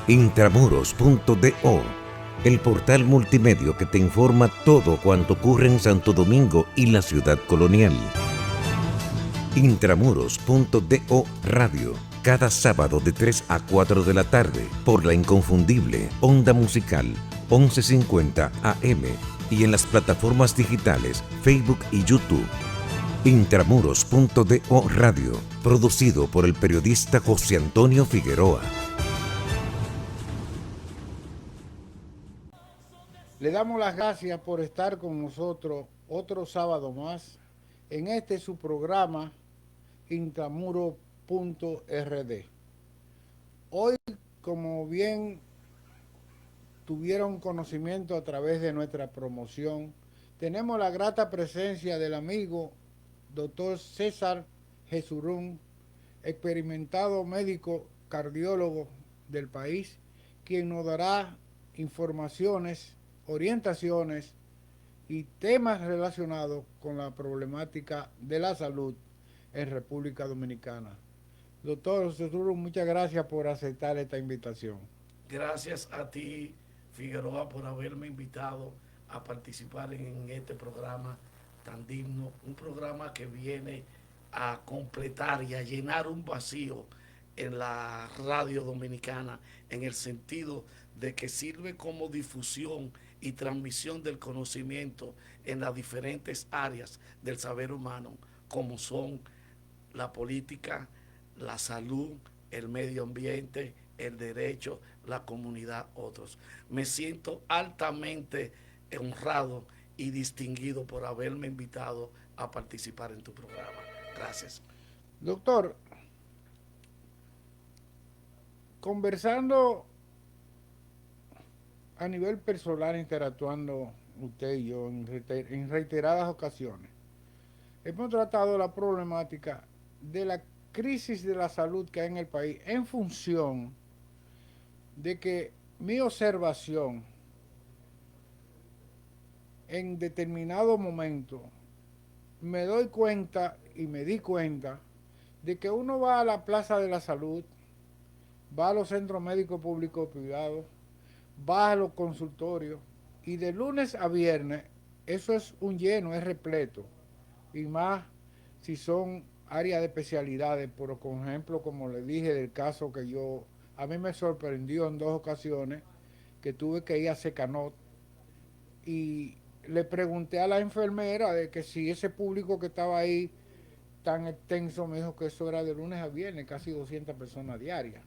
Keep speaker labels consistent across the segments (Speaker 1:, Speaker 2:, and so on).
Speaker 1: Intramuros.do, el portal multimedio que te informa todo cuanto ocurre en Santo Domingo y la ciudad colonial. Intramuros.do Radio, cada sábado de 3 a 4 de la tarde, por la inconfundible Onda Musical 1150 AM y en las plataformas digitales Facebook y YouTube. Intramuros.do Radio, producido por el periodista José Antonio Figueroa.
Speaker 2: Le damos las gracias por estar con nosotros otro sábado más en este su programa Intramuro.rd. Hoy, como bien tuvieron conocimiento a través de nuestra promoción, tenemos la grata presencia del amigo doctor César Jesurún, experimentado médico cardiólogo del país, quien nos dará informaciones, orientaciones y temas relacionados con la problemática de la salud en República Dominicana. Doctor Jesurún, muchas gracias por aceptar esta invitación.
Speaker 3: Gracias a ti, Figueroa, por haberme invitado a participar en este programa tan digno, un programa que viene a completar y a llenar un vacío en la radio dominicana, en el sentido de que sirve como difusión y transmisión del conocimiento en las diferentes áreas del saber humano, como son la política, la salud, el medio ambiente, el derecho, la comunidad, otros. Me siento altamente honrado y distinguido por haberme invitado a participar en tu programa. Gracias.
Speaker 2: Doctor, conversando a nivel personal, interactuando usted y yo en reiteradas ocasiones, hemos tratado la problemática de la crisis de la salud que hay en el país en función de que mi observación en determinado momento me doy cuenta y me di cuenta de que uno va a la plaza de la salud, va a los centros médicos públicos privados, va a los consultorios y de lunes a viernes eso es un lleno, es repleto, y más si son áreas de especialidades, por ejemplo, como le dije del caso que a mí me sorprendió en 2 ocasiones que tuve que ir a Secanot y le pregunté a la enfermera de que si ese público que estaba ahí tan extenso, me dijo que eso era de lunes a viernes, casi 200 personas diarias.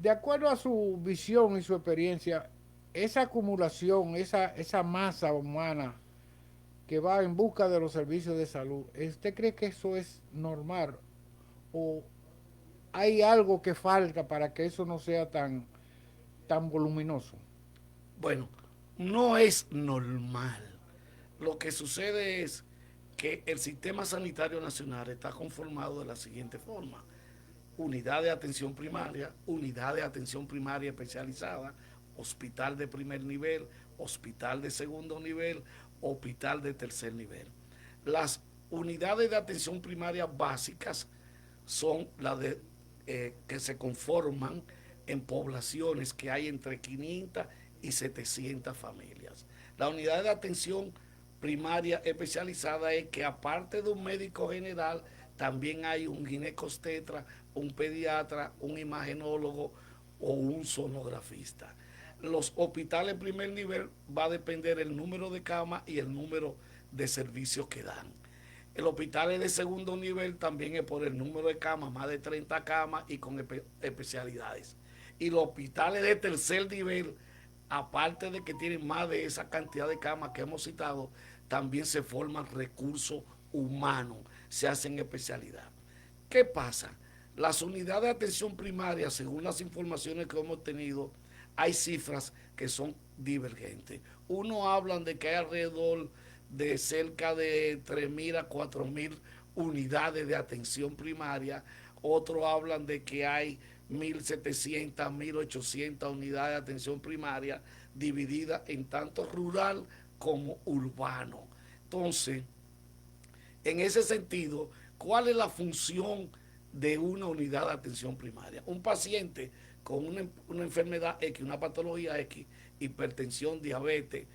Speaker 2: De acuerdo a su visión y su experiencia, esa acumulación, esa masa humana que va en busca de los servicios de salud, ¿usted cree que eso es normal? ¿O hay algo que falta para que eso no sea tan voluminoso?
Speaker 3: Bueno, no es normal. Lo que sucede es que el sistema sanitario nacional está conformado de la siguiente forma: unidad de atención primaria especializada, hospital de primer nivel, hospital de segundo nivel, hospital de tercer nivel. Las unidades de atención primaria básicas son las que se conforman en poblaciones que hay entre 500 y 700 familias. La unidad de atención primaria especializada es que, aparte de un médico general, también hay un ginecostetra, un pediatra, un imagenólogo o un sonografista. Los hospitales primer nivel va a depender el número de camas y el número de servicios que dan. El hospital de segundo nivel también es por el número de camas, más de 30 camas y con especialidades. Y los hospitales de tercer nivel, aparte de que tienen más de esa cantidad de camas que hemos citado, también se forman recursos humanos, se hacen especialidad. ¿Qué pasa? Las unidades de atención primaria, según las informaciones que hemos tenido, hay cifras que son divergentes. Uno hablan de que hay alrededor de cerca de 3.000 a 4.000 unidades de atención primaria. Otros hablan de que hay 1.700, 1.800 unidades de atención primaria divididas en tanto rural como urbano. Entonces, en ese sentido, ¿cuál es la función de una unidad de atención primaria. Un paciente con una enfermedad X, una patología X, hipertensión, diabetes,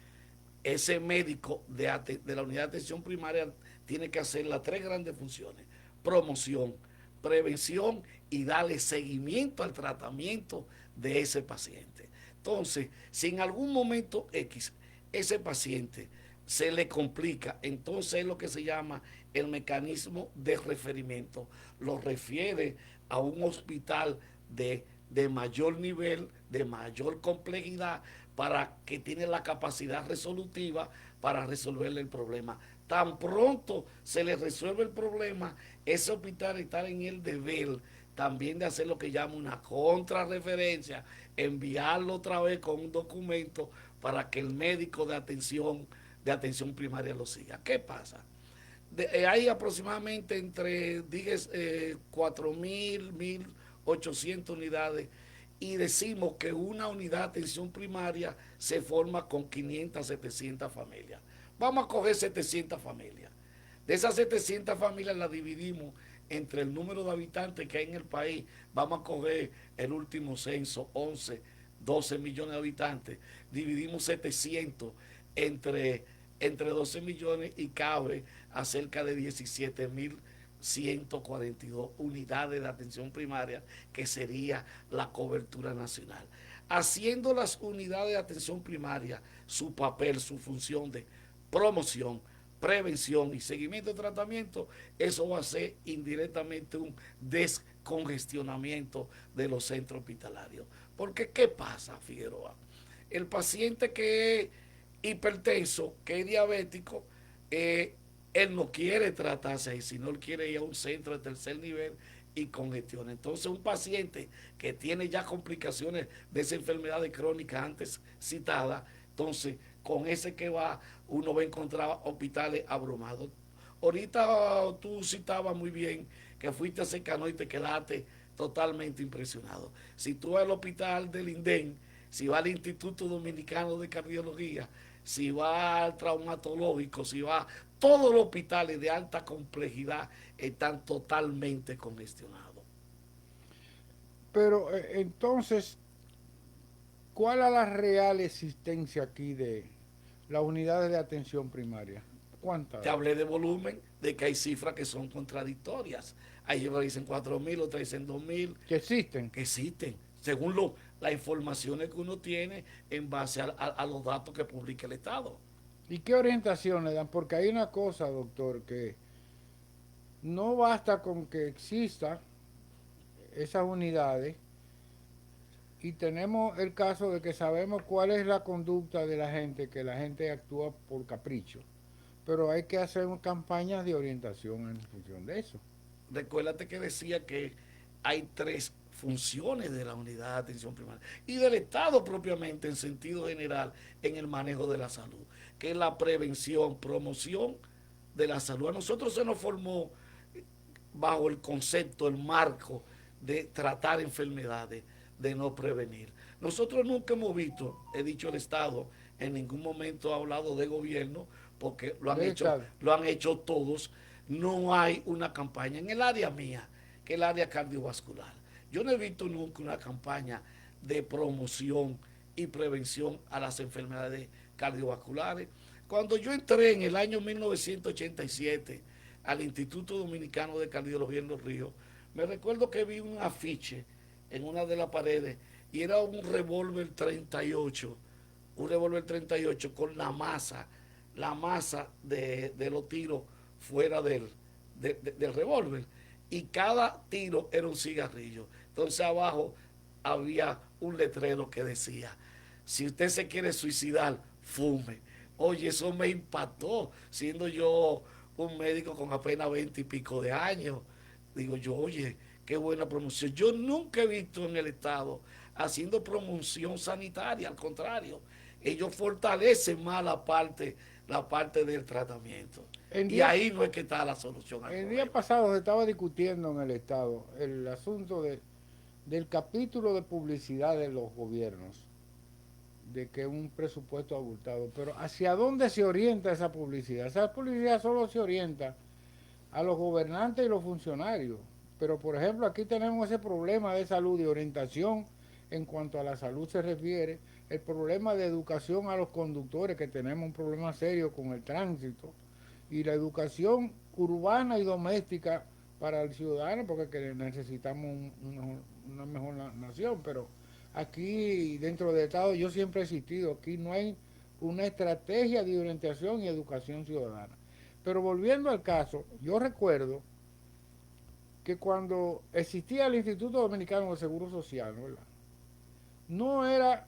Speaker 3: ese médico de la unidad de atención primaria tiene que hacer las tres grandes funciones: promoción, prevención y darle seguimiento al tratamiento de ese paciente. Entonces, si en algún momento X ese paciente se le complica, entonces es lo que se llama el mecanismo de referimiento. Lo refiere a un hospital de mayor nivel, de mayor complejidad, para que tiene la capacidad resolutiva para resolverle el problema. Tan pronto se le resuelve el problema, ese hospital está en el deber también de hacer lo que llama una contrarreferencia, enviarlo otra vez con un documento para que el médico de atención primaria lo siga. ¿Qué pasa? Hay aproximadamente entre 4.000, 1.800 unidades, y decimos que una unidad de atención primaria se forma con 500, 700 familias. Vamos a coger 700 familias. De esas 700 familias las dividimos entre el número de habitantes que hay en el país. Vamos a coger el último censo, 11, 12 millones de habitantes. Dividimos 700 entre 12 millones y cabe a cerca de 17.142 unidades de atención primaria, que sería la cobertura nacional. Haciendo las unidades de atención primaria su papel, su función de promoción, prevención y seguimiento de tratamiento, eso va a ser indirectamente un descongestionamiento de los centros hospitalarios. Porque, ¿qué pasa, Figueroa? El paciente que es hipertenso, que es diabético, él no quiere tratarse ahí, sino él quiere ir a un centro de tercer nivel y congestión. Entonces, un paciente que tiene ya complicaciones de esa enfermedad crónica antes citada, entonces con ese que va, uno va a encontrar hospitales abrumados. Ahorita tú citabas muy bien que fuiste a Secano y te quedaste totalmente impresionado. Si tú vas al hospital del INDEN, si vas al Instituto Dominicano de Cardiología, si vas al traumatológico, si vas, todos los hospitales de alta complejidad están totalmente congestionados.
Speaker 2: Pero entonces, ¿cuál es la real existencia aquí de las unidades de atención primaria? ¿Cuántas?
Speaker 3: Te hablé de volumen, de que hay cifras que son contradictorias. Ahí dicen 4.000, otras dicen 2.000.
Speaker 2: Que existen.
Speaker 3: Que existen, según las informaciones que uno tiene en base a los datos que publica el Estado.
Speaker 2: ¿Y qué orientación le dan? Porque hay una cosa, doctor, que no basta con que existan esas unidades, y tenemos el caso de que sabemos cuál es la conducta de la gente, que la gente actúa por capricho, pero hay que hacer campañas de orientación en función de eso.
Speaker 3: Recuérdate que decía que hay tres funciones de la unidad de atención primaria y del Estado propiamente en sentido general en el manejo de la salud, que es la prevención, promoción de la salud. A nosotros se nos formó bajo el concepto, el marco de tratar enfermedades, de no prevenir. Nosotros nunca hemos visto, he dicho el Estado, en ningún momento ha hablado de gobierno, porque lo han hecho todos. No hay una campaña en el área mía, que es el área cardiovascular. Yo no he visto nunca una campaña de promoción y prevención a las enfermedades cardiovasculares. Cuando yo entré en el año 1987 al Instituto Dominicano de Cardiología en Los Ríos, me recuerdo que vi un afiche en una de las paredes y era un revólver 38 con la masa de los tiros fuera del revólver, y cada tiro era un cigarrillo. Entonces abajo había un letrero que decía: si usted se quiere suicidar, fume. Oye, eso me impactó, siendo yo un médico con apenas 20 y pico de años. Digo yo, oye, qué buena promoción. Yo nunca he visto en el Estado haciendo promoción sanitaria, al contrario, ellos fortalecen más la parte del tratamiento. Y ahí no es que está la solución al
Speaker 2: El
Speaker 3: problema.
Speaker 2: día pasado se estaba discutiendo en el Estado el asunto del capítulo de publicidad de los gobiernos, de que un presupuesto abultado, pero ¿hacia dónde se orienta esa publicidad? Esa publicidad solo se orienta a los gobernantes y los funcionarios, Pero por ejemplo, aquí tenemos ese problema de salud y orientación en cuanto a la salud se refiere, el problema de educación a los conductores, que tenemos un problema serio con el tránsito, y la educación urbana y doméstica para el ciudadano, porque necesitamos una mejor nación, pero aquí dentro del Estado yo siempre he existido, aquí no hay una estrategia de orientación y educación ciudadana. Pero volviendo al caso, yo recuerdo que cuando existía el Instituto Dominicano de Seguro Social, ¿verdad? No era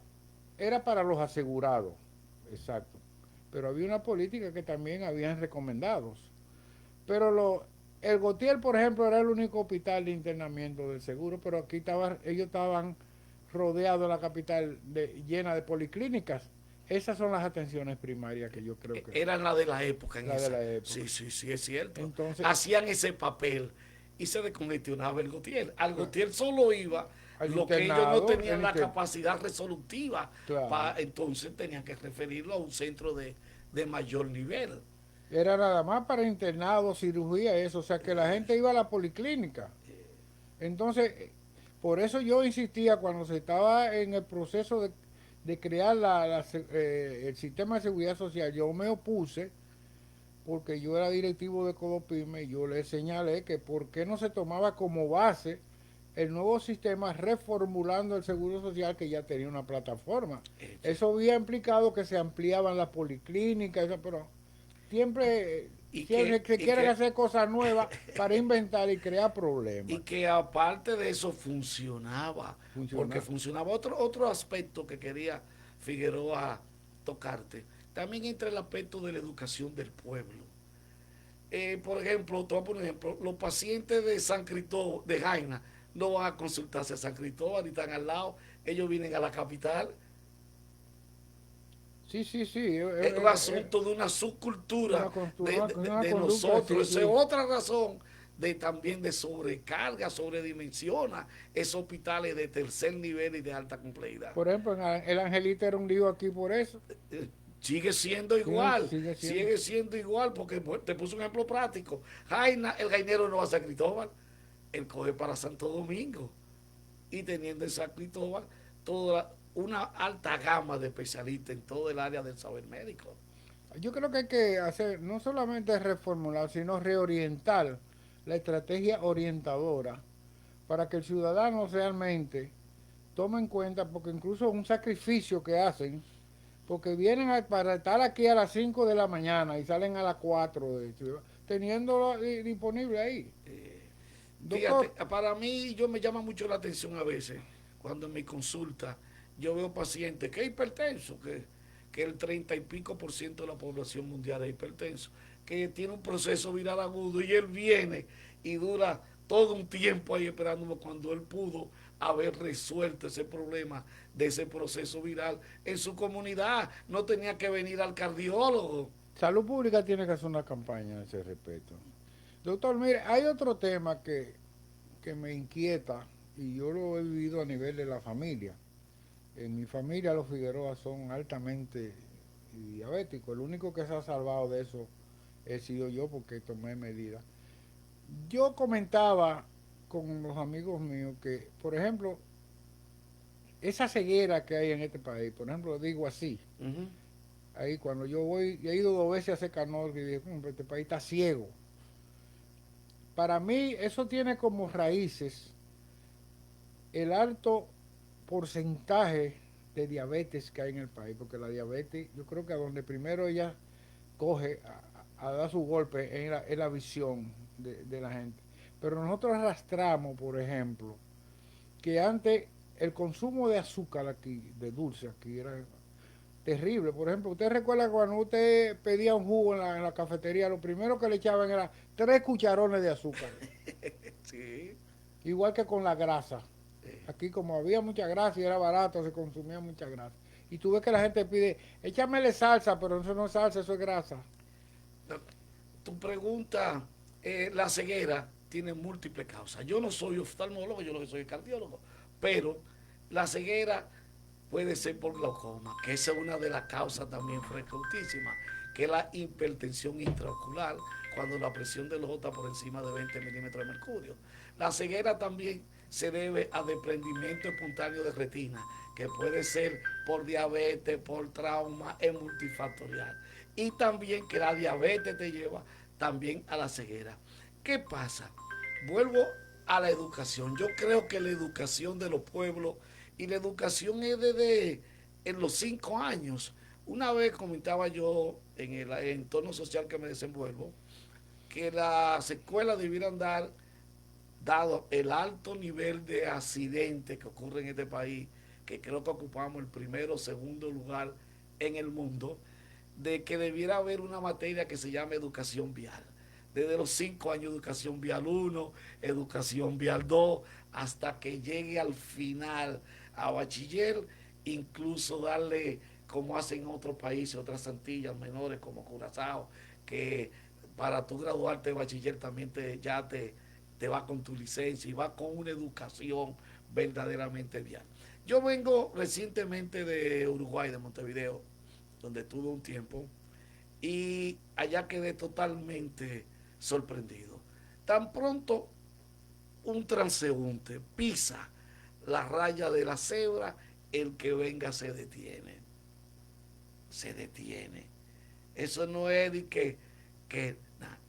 Speaker 2: para los asegurados, exacto, pero había una política que también habían recomendados. Pero el Gotier, por ejemplo, era el único hospital de internamiento del seguro, pero aquí ellos estaban rodeados de la capital llena de policlínicas. Esas son las atenciones primarias que yo creo que
Speaker 3: eran las de la época.
Speaker 2: La de la época.
Speaker 3: Sí, sí, sí, es cierto.
Speaker 2: Entonces,
Speaker 3: hacían ese papel y se descongestionaba el Gotier. Al Gotier solo iba lo que ellos no tenían la capacidad resolutiva.
Speaker 2: Claro.
Speaker 3: Entonces tenían que referirlo a un centro de mayor nivel.
Speaker 2: Era nada más para internados, cirugía, eso. O sea, que la gente iba a la policlínica. Entonces, por eso yo insistía cuando se estaba en el proceso de crear el sistema de seguridad social, yo me opuse porque yo era directivo de Codopime y yo le señalé que por qué no se tomaba como base el nuevo sistema reformulando el seguro social que ya tenía una plataforma. Eso había implicado que se ampliaban las policlínicas, pero siempre se quieren hacer cosas nuevas para inventar y crear problemas.
Speaker 3: Y que aparte de eso funcionaba. Porque funcionaba. Otro aspecto que quería Figueroa tocarte, también entra el aspecto de la educación del pueblo. Por ejemplo, te voy a poner un ejemplo, los pacientes de San Cristóbal, de Jaina, no van a consultarse a San Cristóbal, ni están al lado, ellos vienen a la capital.
Speaker 2: Sí.
Speaker 3: Es un asunto de una subcultura de nosotros. Esa es otra razón también de sobrecarga, sobredimensiona esos hospitales de tercer nivel y de alta complejidad.
Speaker 2: Por ejemplo, el Angelita era un lío aquí por eso.
Speaker 3: Sigue siendo igual, sigue siendo igual, porque te puse un ejemplo práctico. Jaina, el jainero no va a San Cristóbal, él coge para Santo Domingo, y teniendo en San Cristóbal toda una alta gama de especialistas en todo el área del saber médico.
Speaker 2: Yo creo que hay que hacer, no solamente reformular, sino reorientar la estrategia orientadora para que el ciudadano realmente tome en cuenta, porque incluso un sacrificio que hacen, porque vienen para estar aquí a las 5 de la mañana y salen a las 4, teniéndolo disponible ahí.
Speaker 3: Fíjate, para mí yo me llama mucho la atención a veces, cuando en mi consulta yo veo pacientes que es hipertenso, que el 30 y pico % de la población mundial es hipertenso, que tiene un proceso viral agudo y él viene y dura todo un tiempo ahí esperándome cuando él pudo haber resuelto ese problema de ese proceso viral en su comunidad. No tenía que venir al cardiólogo.
Speaker 2: Salud Pública tiene que hacer una campaña a ese respecto. Doctor, mire, hay otro tema que me inquieta y yo lo he vivido a nivel de la familia. En mi familia los Figueroa son altamente diabéticos. El único que se ha salvado de eso he sido yo porque tomé medidas. Yo comentaba con los amigos míos que, por ejemplo, esa ceguera que hay en este país, por ejemplo, digo así, ahí cuando yo voy, he ido 2 veces a Secanor y digo, este país está ciego. Para mí eso tiene como raíces el alto porcentaje de diabetes que hay en el país, porque la diabetes, yo creo que a donde primero ella coge a dar su golpe en la visión de la gente. Pero nosotros arrastramos, por ejemplo, que antes el consumo de azúcar aquí, de dulce aquí, era terrible. Por ejemplo, usted recuerda cuando usted pedía un jugo en la cafetería, lo primero que le echaban era 3 cucharones de azúcar.
Speaker 3: Sí.
Speaker 2: Igual que con la grasa. Aquí como había mucha grasa y era barato, se consumía mucha grasa. Y tú ves que la gente pide, échamele salsa, pero eso no es salsa, eso es grasa.
Speaker 3: Tu pregunta, la ceguera tiene múltiples causas. Yo no soy oftalmólogo, yo lo que soy cardiólogo, pero la ceguera puede ser por glaucoma, que esa es una de las causas también frecuentísimas, que es la hipertensión intraocular, cuando la presión del ojo está por encima de 20 milímetros de mercurio. La ceguera también se debe a desprendimiento espontáneo de retina, que puede ser por diabetes, por trauma, es multifactorial. Y también que la diabetes te lleva también a la ceguera. ¿Qué pasa? Vuelvo a la educación. Yo creo que la educación de los pueblos, y la educación es desde en los 5 años. Una vez comentaba yo en el entorno social que me desenvuelvo, que las escuelas debieran dar, dado el alto nivel de accidentes que ocurre en este país, que creo que ocupamos el primero o segundo lugar en el mundo, de que debiera haber una materia que se llame educación vial. Desde los 5 años, educación vial 1, educación vial 2, hasta que llegue al final a bachiller, incluso darle, como hacen en otros países, otras Antillas menores como Curazao, que para tú graduarte de bachiller también te va con tu licencia y va con una educación verdaderamente vial. Yo vengo recientemente de Uruguay, de Montevideo, donde tuve un tiempo, y allá quedé totalmente sorprendido. Tan pronto un transeúnte pisa la raya de la cebra, el que venga se detiene. Se detiene. Eso no es de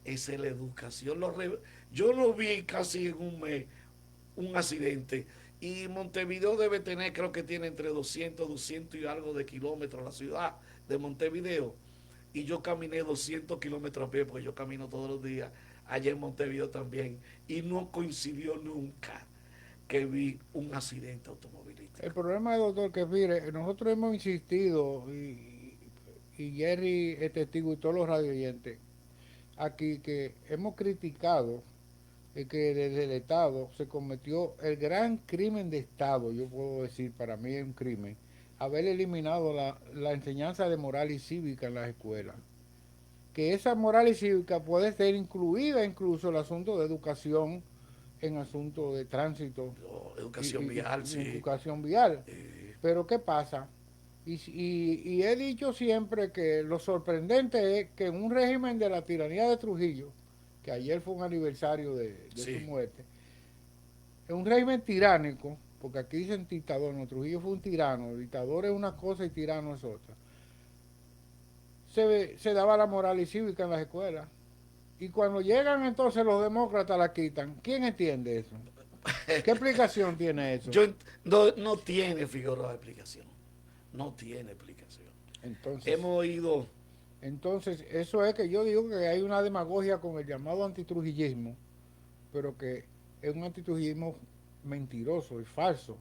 Speaker 3: esa es la educación. Yo lo vi casi en un mes, un accidente. Y Montevideo debe tener, creo que tiene entre 200 y algo de kilómetros la ciudad de Montevideo. Y yo caminé 200 kilómetros a pie, porque yo camino todos los días allá en Montevideo también. Y no coincidió nunca que vi un accidente automovilístico.
Speaker 2: El problema, doctor, que mire, nosotros hemos insistido, y Jerry es testigo y todos los radioyentes, aquí que hemos criticado que desde el Estado se cometió el gran crimen de Estado, yo puedo decir, para mí es un crimen, haber eliminado la enseñanza de moral y cívica en las escuelas. Que esa moral y cívica puede ser incluida incluso el asunto de educación en asuntos de tránsito.
Speaker 3: Educación vial, sí.
Speaker 2: Educación vial. Pero ¿qué pasa? Y he dicho siempre que lo sorprendente es que en un régimen de la tiranía de Trujillo, que ayer fue un aniversario de
Speaker 3: Sí.
Speaker 2: su muerte, en un régimen tiránico, porque aquí dicen dictador, no, Trujillo fue un tirano, dictador es una cosa y tirano es otra, se daba la moral y cívica en las escuelas. Y cuando llegan entonces los demócratas la quitan. ¿Quién entiende eso? ¿Qué explicación tiene eso?
Speaker 3: No tiene, Figueroa, explicación. No tiene explicación.
Speaker 2: Entonces,
Speaker 3: Hemos oído...
Speaker 2: Entonces, eso es que yo digo que hay una demagogia con el llamado antitrujillismo, pero que es un antitrujillismo mentiroso y falso,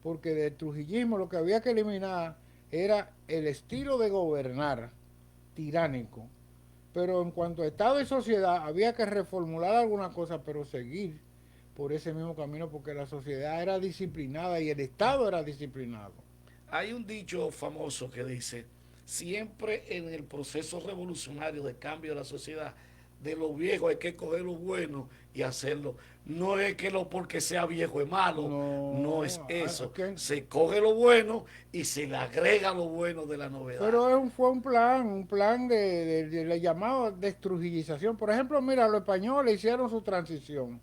Speaker 2: porque del trujillismo lo que había que eliminar era el estilo de gobernar tiránico, pero en cuanto a Estado y sociedad había que reformular algunas cosas, pero seguir por ese mismo camino, porque la sociedad era disciplinada y el Estado era disciplinado.
Speaker 3: Hay un dicho famoso que dice: siempre en el proceso revolucionario de cambio de la sociedad, de lo viejo hay que coger lo bueno y hacerlo. No es que porque sea viejo es malo, no es eso.
Speaker 2: Okay.
Speaker 3: Se coge lo bueno y se le agrega lo bueno de la novedad.
Speaker 2: Pero fue un plan de llamado destrujillización. Por ejemplo, mira, los españoles hicieron su transición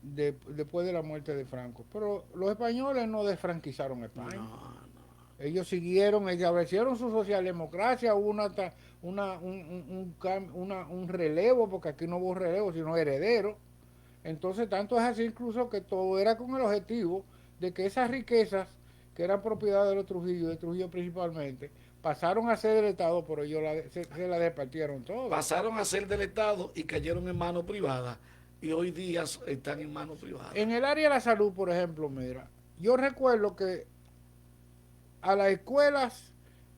Speaker 2: después de la muerte de Franco, pero los españoles no desfranquizaron España.
Speaker 3: No.
Speaker 2: Ellos siguieron, establecieron su socialdemocracia, hubo un relevo, porque aquí no hubo relevo, sino heredero. Entonces, tanto es así incluso que todo era con el objetivo de que esas riquezas, que eran propiedad de los Trujillo, de Trujillo principalmente, pasaron a ser del Estado, pero ellos se la departieron todo.
Speaker 3: Pasaron a ser del Estado y cayeron en manos privadas, y hoy día están en manos privadas.
Speaker 2: En el área de la salud, por ejemplo, mira, yo recuerdo que a las escuelas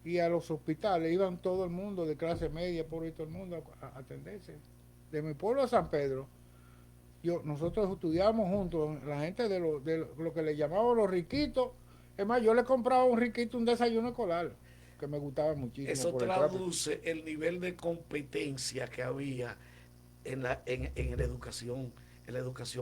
Speaker 2: y a los hospitales iban todo el mundo de clase media, por todo el mundo a atenderse. De mi pueblo de San Pedro, nosotros estudiábamos juntos, la gente de lo que le llamaban los riquitos. Es más, yo le compraba a un riquito un desayuno escolar, que me gustaba muchísimo.
Speaker 3: Eso traduce el nivel de competencia que había en la educación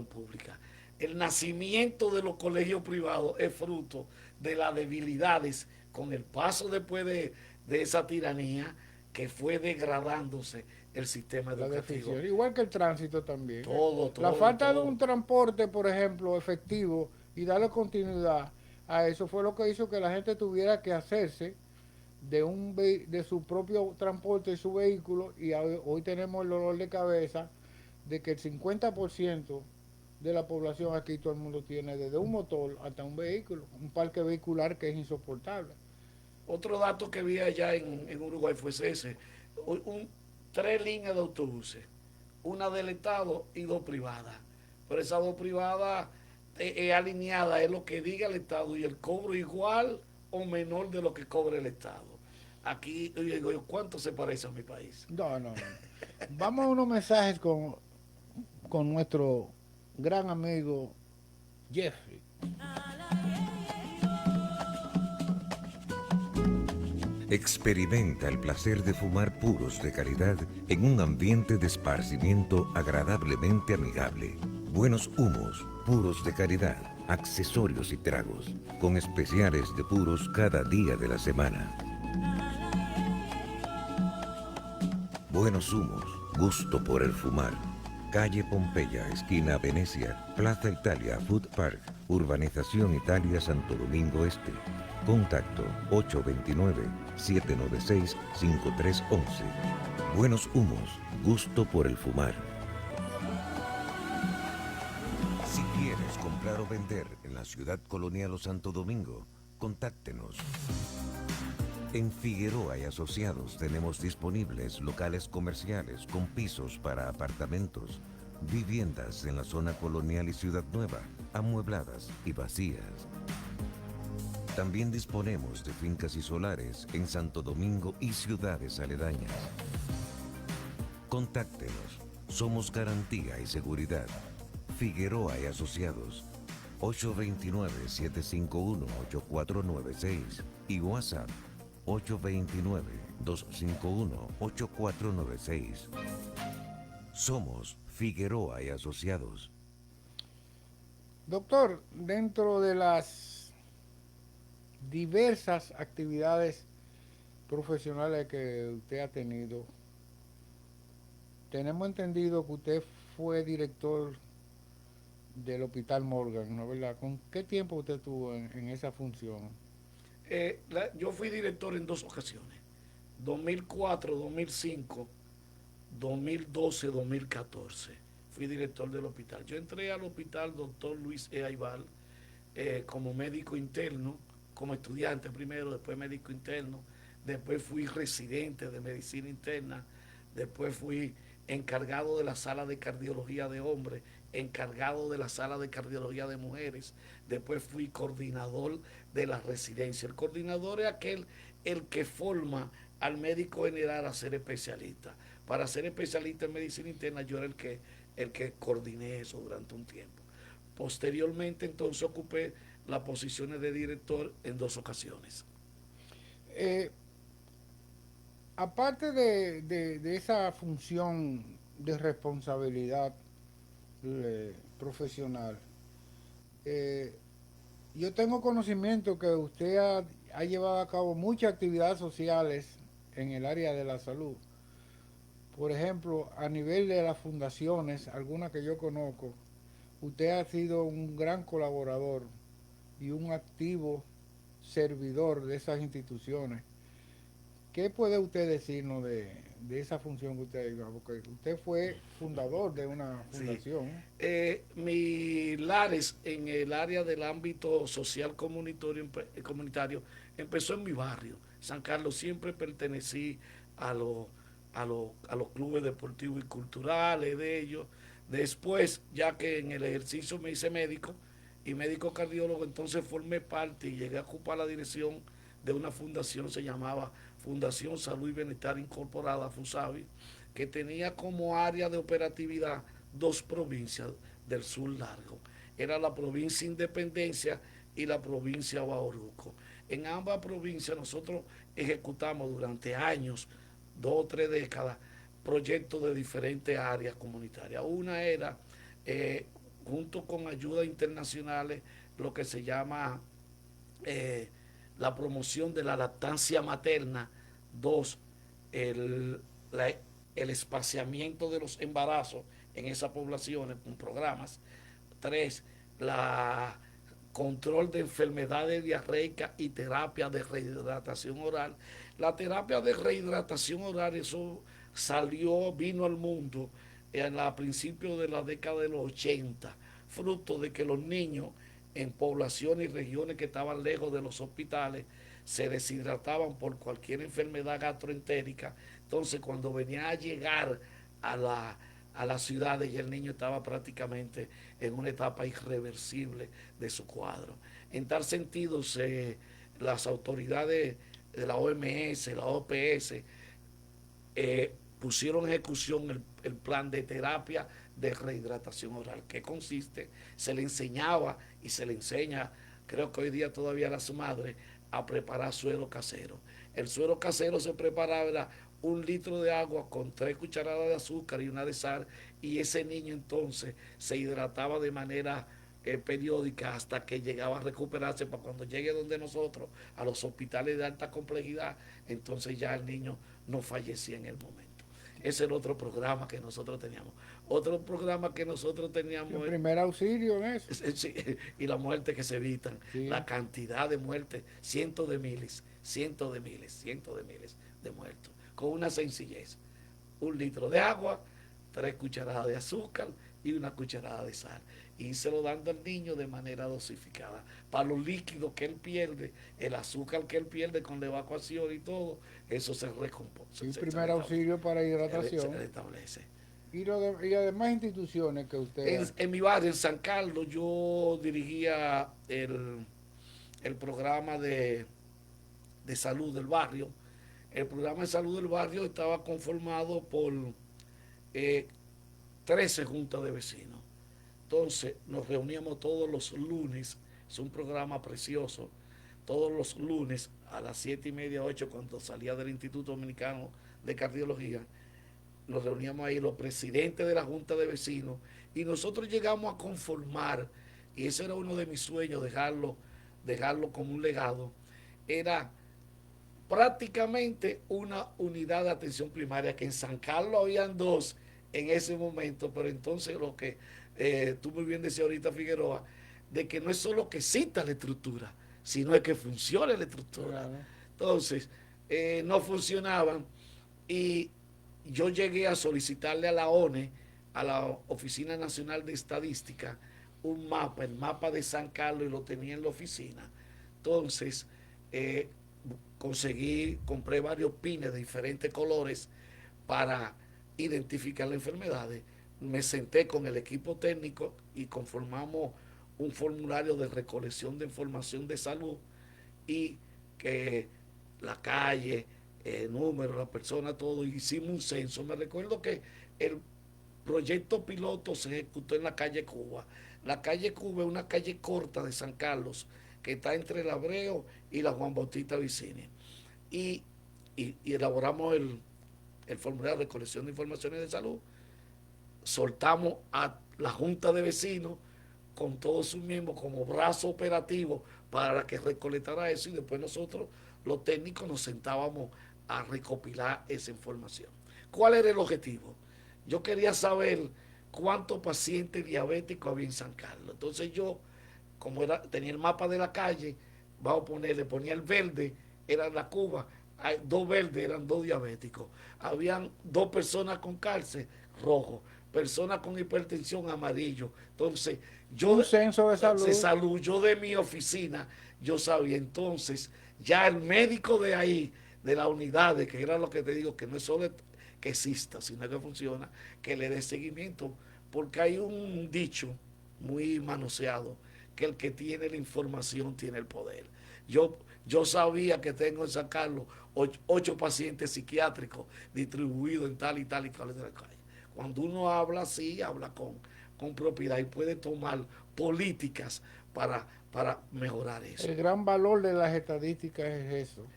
Speaker 3: pública. El nacimiento de los colegios privados es fruto de las debilidades con el paso después de esa tiranía que fue degradándose el sistema
Speaker 2: La
Speaker 3: educativo.
Speaker 2: deficiencia, igual que el tránsito también.
Speaker 3: Todo,
Speaker 2: La falta de
Speaker 3: todo.
Speaker 2: un transporte, por ejemplo, efectivo y darle continuidad a eso fue lo que hizo que la gente tuviera que hacerse de su propio transporte y su vehículo y hoy tenemos el dolor de cabeza de que el 50% de la población aquí todo el mundo tiene desde un motor hasta un vehículo, un parque vehicular que es insoportable.
Speaker 3: Otro dato que vi allá en Uruguay fue ese. Un, 3 líneas de autobuses, una del Estado y 2 privadas. Pero esas 2 privadas es alineada, es lo que diga el Estado y el cobro igual o menor de lo que cobra el Estado. Aquí, yo digo, ¿cuánto se parece a mi país?
Speaker 2: No, no, no. Vamos a unos mensajes con nuestro gran amigo Jeffrey.
Speaker 1: Experimenta el placer de fumar puros de calidad en un ambiente de esparcimiento agradablemente amigable. Buenos humos, puros de calidad, accesorios y tragos, con especiales de puros cada día de la semana. Buenos humos, gusto por el fumar. Calle Pompeya, esquina Venecia, Plaza Italia, Food Park, Urbanización Italia, Santo Domingo Este. Contacto 829-796-5311. Buenos humos, gusto por el fumar. Si quieres comprar o vender en la ciudad colonial o Santo Domingo, contáctenos. En Figueroa y Asociados tenemos disponibles locales comerciales con pisos para apartamentos, viviendas en la zona colonial y Ciudad Nueva, amuebladas y vacías. También disponemos de fincas y solares en Santo Domingo y ciudades aledañas. Contáctenos, somos garantía y seguridad. Figueroa y Asociados, 829-751-8496 y WhatsApp 829-251-8496. Somos Figueroa y Asociados.
Speaker 2: Doctor, dentro de las diversas actividades profesionales que usted ha tenido, tenemos entendido que usted fue director del Hospital Morgan, ¿no es verdad? ¿Con qué tiempo usted estuvo en esa función?
Speaker 3: Yo fui director en 2 ocasiones, 2004, 2005, 2012, 2014. Fui director del hospital. Yo entré al hospital doctor Luis E. Aybar como médico interno, como estudiante primero, después médico interno, después fui residente de medicina interna, después fui encargado de la sala de cardiología de hombres, encargado de la sala de cardiología de mujeres, después fui coordinador de la residencia. El coordinador es el que forma al médico general a ser especialista. Para ser especialista en medicina interna yo era el que coordiné eso durante un tiempo. Posteriormente entonces ocupé las posiciones de director en 2 ocasiones.
Speaker 2: Eh, Aparte de esa función de responsabilidad profesional, eh, yo tengo conocimiento que usted ha llevado a cabo muchas actividades sociales en el área de la salud. Por ejemplo, a nivel de las fundaciones, algunas que yo conozco, usted ha sido un gran colaborador y un activo servidor de esas instituciones. ¿Qué puede usted decirnos de esa función que usted ha? Porque usted fue fundador de una
Speaker 3: Sí.
Speaker 2: fundación.
Speaker 3: Mi Lares en el área del ámbito social comunitario empezó en mi barrio. San Carlos siempre pertenecí a, lo, a los clubes deportivos y culturales de ellos. Después, ya que en el ejercicio me hice médico y médico cardiólogo, entonces formé parte y llegué a ocupar la dirección de una fundación, se llamaba Fundación Salud y Bienestar Incorporada, FUSABI, que tenía como área de operatividad 2 provincias del sur largo. Era la provincia Independencia y la provincia Bauruco. En ambas provincias nosotros ejecutamos durante años, 2 o 3 décadas, proyectos de diferentes áreas comunitarias. Una era, junto con ayudas internacionales, lo que se llama la promoción de la lactancia materna. 2, el, la el espaciamiento de los embarazos en esas poblaciones con programas. 3, la control de enfermedades diarreicas y terapia de rehidratación oral. La terapia de rehidratación oral, eso vino al mundo a principios de la década de los 80, fruto de que los niños en poblaciones y regiones que estaban lejos de los hospitales se deshidrataban por cualquier enfermedad gastroentérica. Entonces, cuando venía a llegar a las ciudades, ya el niño estaba prácticamente en una etapa irreversible de su cuadro. En tal sentido, las autoridades de la OMS, la OPS, pusieron en ejecución el plan de terapia de rehidratación oral, que consiste, se le enseñaba y se le enseña, creo que hoy día todavía a las madres, a preparar suero casero. El suero casero se preparaba 1 litro de agua con 3 cucharadas de azúcar y una de sal, y ese niño entonces se hidrataba de manera periódica hasta que llegaba a recuperarse, para cuando llegue donde nosotros, a los hospitales de alta complejidad, entonces ya el niño no fallecía en el momento. Ese era otro programa que nosotros teníamos. Otro programa que nosotros teníamos...
Speaker 2: El primer auxilio en eso.
Speaker 3: Sí, y la muerte que se evitan. Sí. La cantidad de muertes, cientos de miles de muertos. Con una sencillez. 1 litro de agua, 3 cucharadas de azúcar y 1 cucharada de sal. Y se lo dando al niño de manera dosificada. Para los líquidos que él pierde, el azúcar que él pierde con la evacuación y todo, eso se recompone.
Speaker 2: Y primer auxilio para hidratación.
Speaker 3: Se restablece.
Speaker 2: Y además instituciones que usted...
Speaker 3: En mi barrio, en San Carlos, yo dirigía el programa de salud del barrio. El programa de salud del barrio estaba conformado por 13 juntas de vecinos. Entonces nos reuníamos todos los lunes, es un programa precioso, todos los lunes a las 7:30, 8, cuando salía del Instituto Dominicano de Cardiología, nos reuníamos ahí los presidentes de la junta de vecinos y nosotros llegamos a conformar, y ese era uno de mis sueños, dejarlo como un legado, era prácticamente una unidad de atención primaria, que en San Carlos habían 2 en ese momento, pero entonces lo que tú muy bien decías ahorita, Figueroa, de que no es solo que exista la estructura, sino es que funcione la estructura. Claro. Entonces, no funcionaban y yo llegué a solicitarle a la ONE, a la Oficina Nacional de Estadística, un mapa, el mapa de San Carlos, y lo tenía en la oficina. Entonces, compré varios pines de diferentes colores para identificar las enfermedades. Me senté con el equipo técnico y conformamos un formulario de recolección de información de salud, y que la calle, el número, la persona, todo, hicimos un censo. Me recuerdo que el proyecto piloto se ejecutó en la calle Cuba. La calle Cuba es una calle corta de San Carlos que está entre el Abreu y la Juan Bautista Vicini. Y elaboramos el formulario de recolección de informaciones de salud, soltamos a la junta de vecinos con todos sus miembros como brazo operativo para que recolectara eso, y después nosotros, los técnicos, nos sentábamos a recopilar esa información. ¿Cuál era el objetivo? Yo quería saber cuántos pacientes diabéticos había en San Carlos. Entonces yo, como tenía el mapa de la calle, le ponía el verde, era la Cuba, hay 2 verdes, eran 2 diabéticos. Habían 2 personas con cáncer, rojo, personas con hipertensión, amarillo. Entonces,
Speaker 2: un censo de
Speaker 3: salud. Yo de mi oficina, yo sabía. Entonces, ya el médico de ahí, de la unidad, que era lo que te digo, que no es solo que exista, sino que funciona, que le dé seguimiento, porque hay un dicho muy manoseado, que el que tiene la información tiene el poder. Yo sabía que tengo en San Carlos 8 pacientes psiquiátricos distribuidos en tal y tal y tal de la calle. Cuando uno habla así, habla con propiedad y puede tomar políticas para mejorar eso.
Speaker 2: El gran valor de las estadísticas es eso.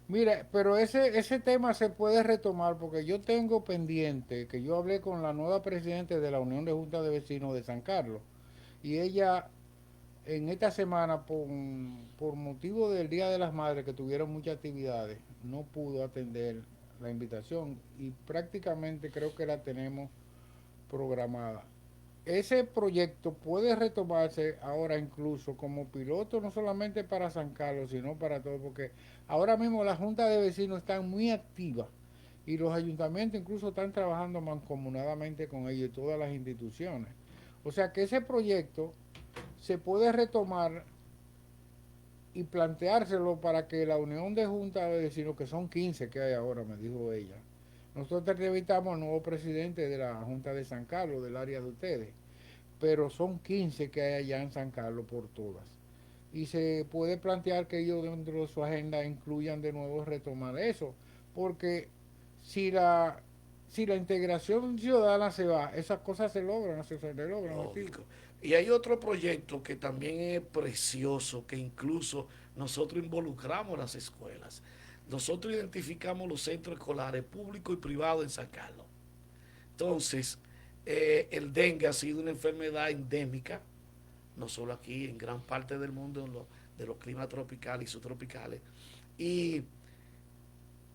Speaker 2: Mira, pero ese tema se puede retomar, porque yo tengo pendiente que yo hablé con la nueva presidenta de la Unión de Juntas de Vecinos de San Carlos, y ella en esta semana, por motivo del Día de las Madres, que tuvieron muchas actividades, no pudo atender la invitación y prácticamente creo que la tenemos programada. Ese proyecto puede retomarse ahora incluso como piloto, no solamente para San Carlos, sino para todo, porque ahora mismo la Junta de Vecinos está muy activa y los ayuntamientos incluso están trabajando mancomunadamente con ellos y todas las instituciones. O sea que ese proyecto se puede retomar y planteárselo para que la unión de juntas de vecinos, que son 15 que hay ahora, me dijo ella. Nosotros entrevistamos al nuevo presidente de la Junta de San Carlos, del área de ustedes, pero son 15 que hay allá en San Carlos por todas. Y se puede plantear que ellos dentro de su agenda incluyan de nuevo retomar eso, porque si la, si la integración ciudadana se va, esas cosas se logran, se logran.
Speaker 3: Lógico. Y hay otro proyecto que también es precioso, que incluso nosotros involucramos las escuelas. Nosotros identificamos los centros escolares públicos y privados en San Carlos. Entonces, el dengue ha sido una enfermedad endémica, no solo aquí, en gran parte del mundo, de los climas tropicales y subtropicales. Y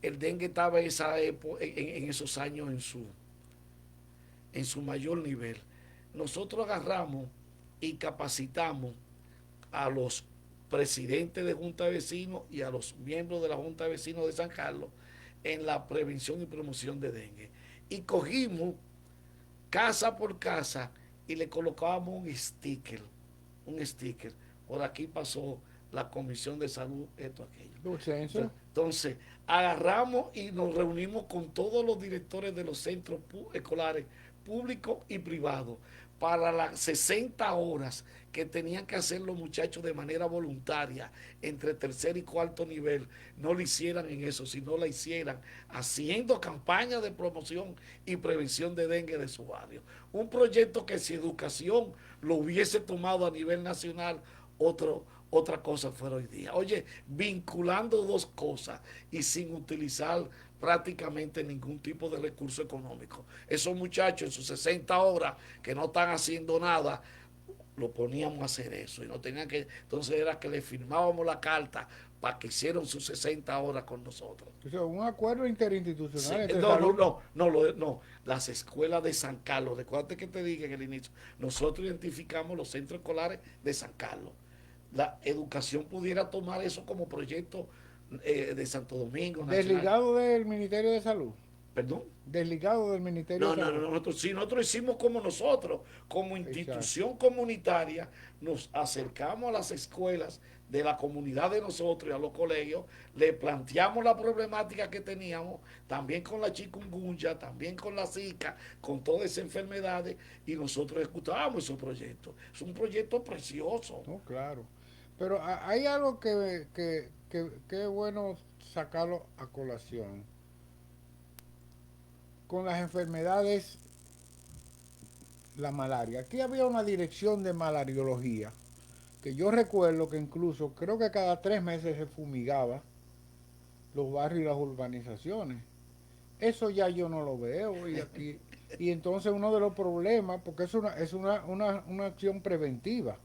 Speaker 3: el dengue estaba en esos años en su mayor nivel. Nosotros agarramos y capacitamos a los presidentes de Junta de Vecinos y a los miembros de la Junta de Vecinos de San Carlos en la prevención y promoción de dengue. Y cogimos casa por casa y le colocábamos un sticker. Por aquí pasó la Comisión de Salud, esto, aquello. Entonces, agarramos y nos reunimos con todos los directores de los centros escolares públicos y privados para las 60 horas que tenían que hacer los muchachos de manera voluntaria entre tercer y cuarto nivel, no lo hicieran en eso, sino la hicieran haciendo campañas de promoción y prevención de dengue de su barrio. Un proyecto que si educación lo hubiese tomado a nivel nacional, otra cosa fuera hoy día. Oye, vinculando dos cosas y sin utilizar prácticamente ningún tipo de recurso económico. Esos muchachos en sus 60 horas que no están haciendo nada, lo poníamos a hacer eso y no tenían que, entonces era que le firmábamos la carta para que hicieran sus 60 horas con nosotros.
Speaker 2: O sea, un acuerdo interinstitucional.
Speaker 3: Sí, no, las escuelas de San Carlos, recuerda que te dije en el inicio, nosotros identificamos los centros escolares de San Carlos. La educación pudiera tomar eso como proyecto de Santo Domingo.
Speaker 2: Desligado del Ministerio de Salud.
Speaker 3: ¿Perdón?
Speaker 2: Desligado del Ministerio de Salud.
Speaker 3: Nosotros hicimos como nosotros, como institución Exacto. Comunitaria, nos acercamos a las escuelas de la comunidad de nosotros y a los colegios, le planteamos la problemática que teníamos, también con la chikungunya, también con la zika, con todas esas enfermedades, y nosotros ejecutábamos esos proyectos. Es un proyecto precioso.
Speaker 2: No, claro. Pero hay algo que es bueno sacarlo a colación. Con las enfermedades, la malaria. Aquí había una dirección de malariología, que yo recuerdo que incluso, creo que cada 3 meses se fumigaba los barrios y las urbanizaciones. Eso ya yo no lo veo. Y entonces uno de los problemas, porque es una acción preventiva.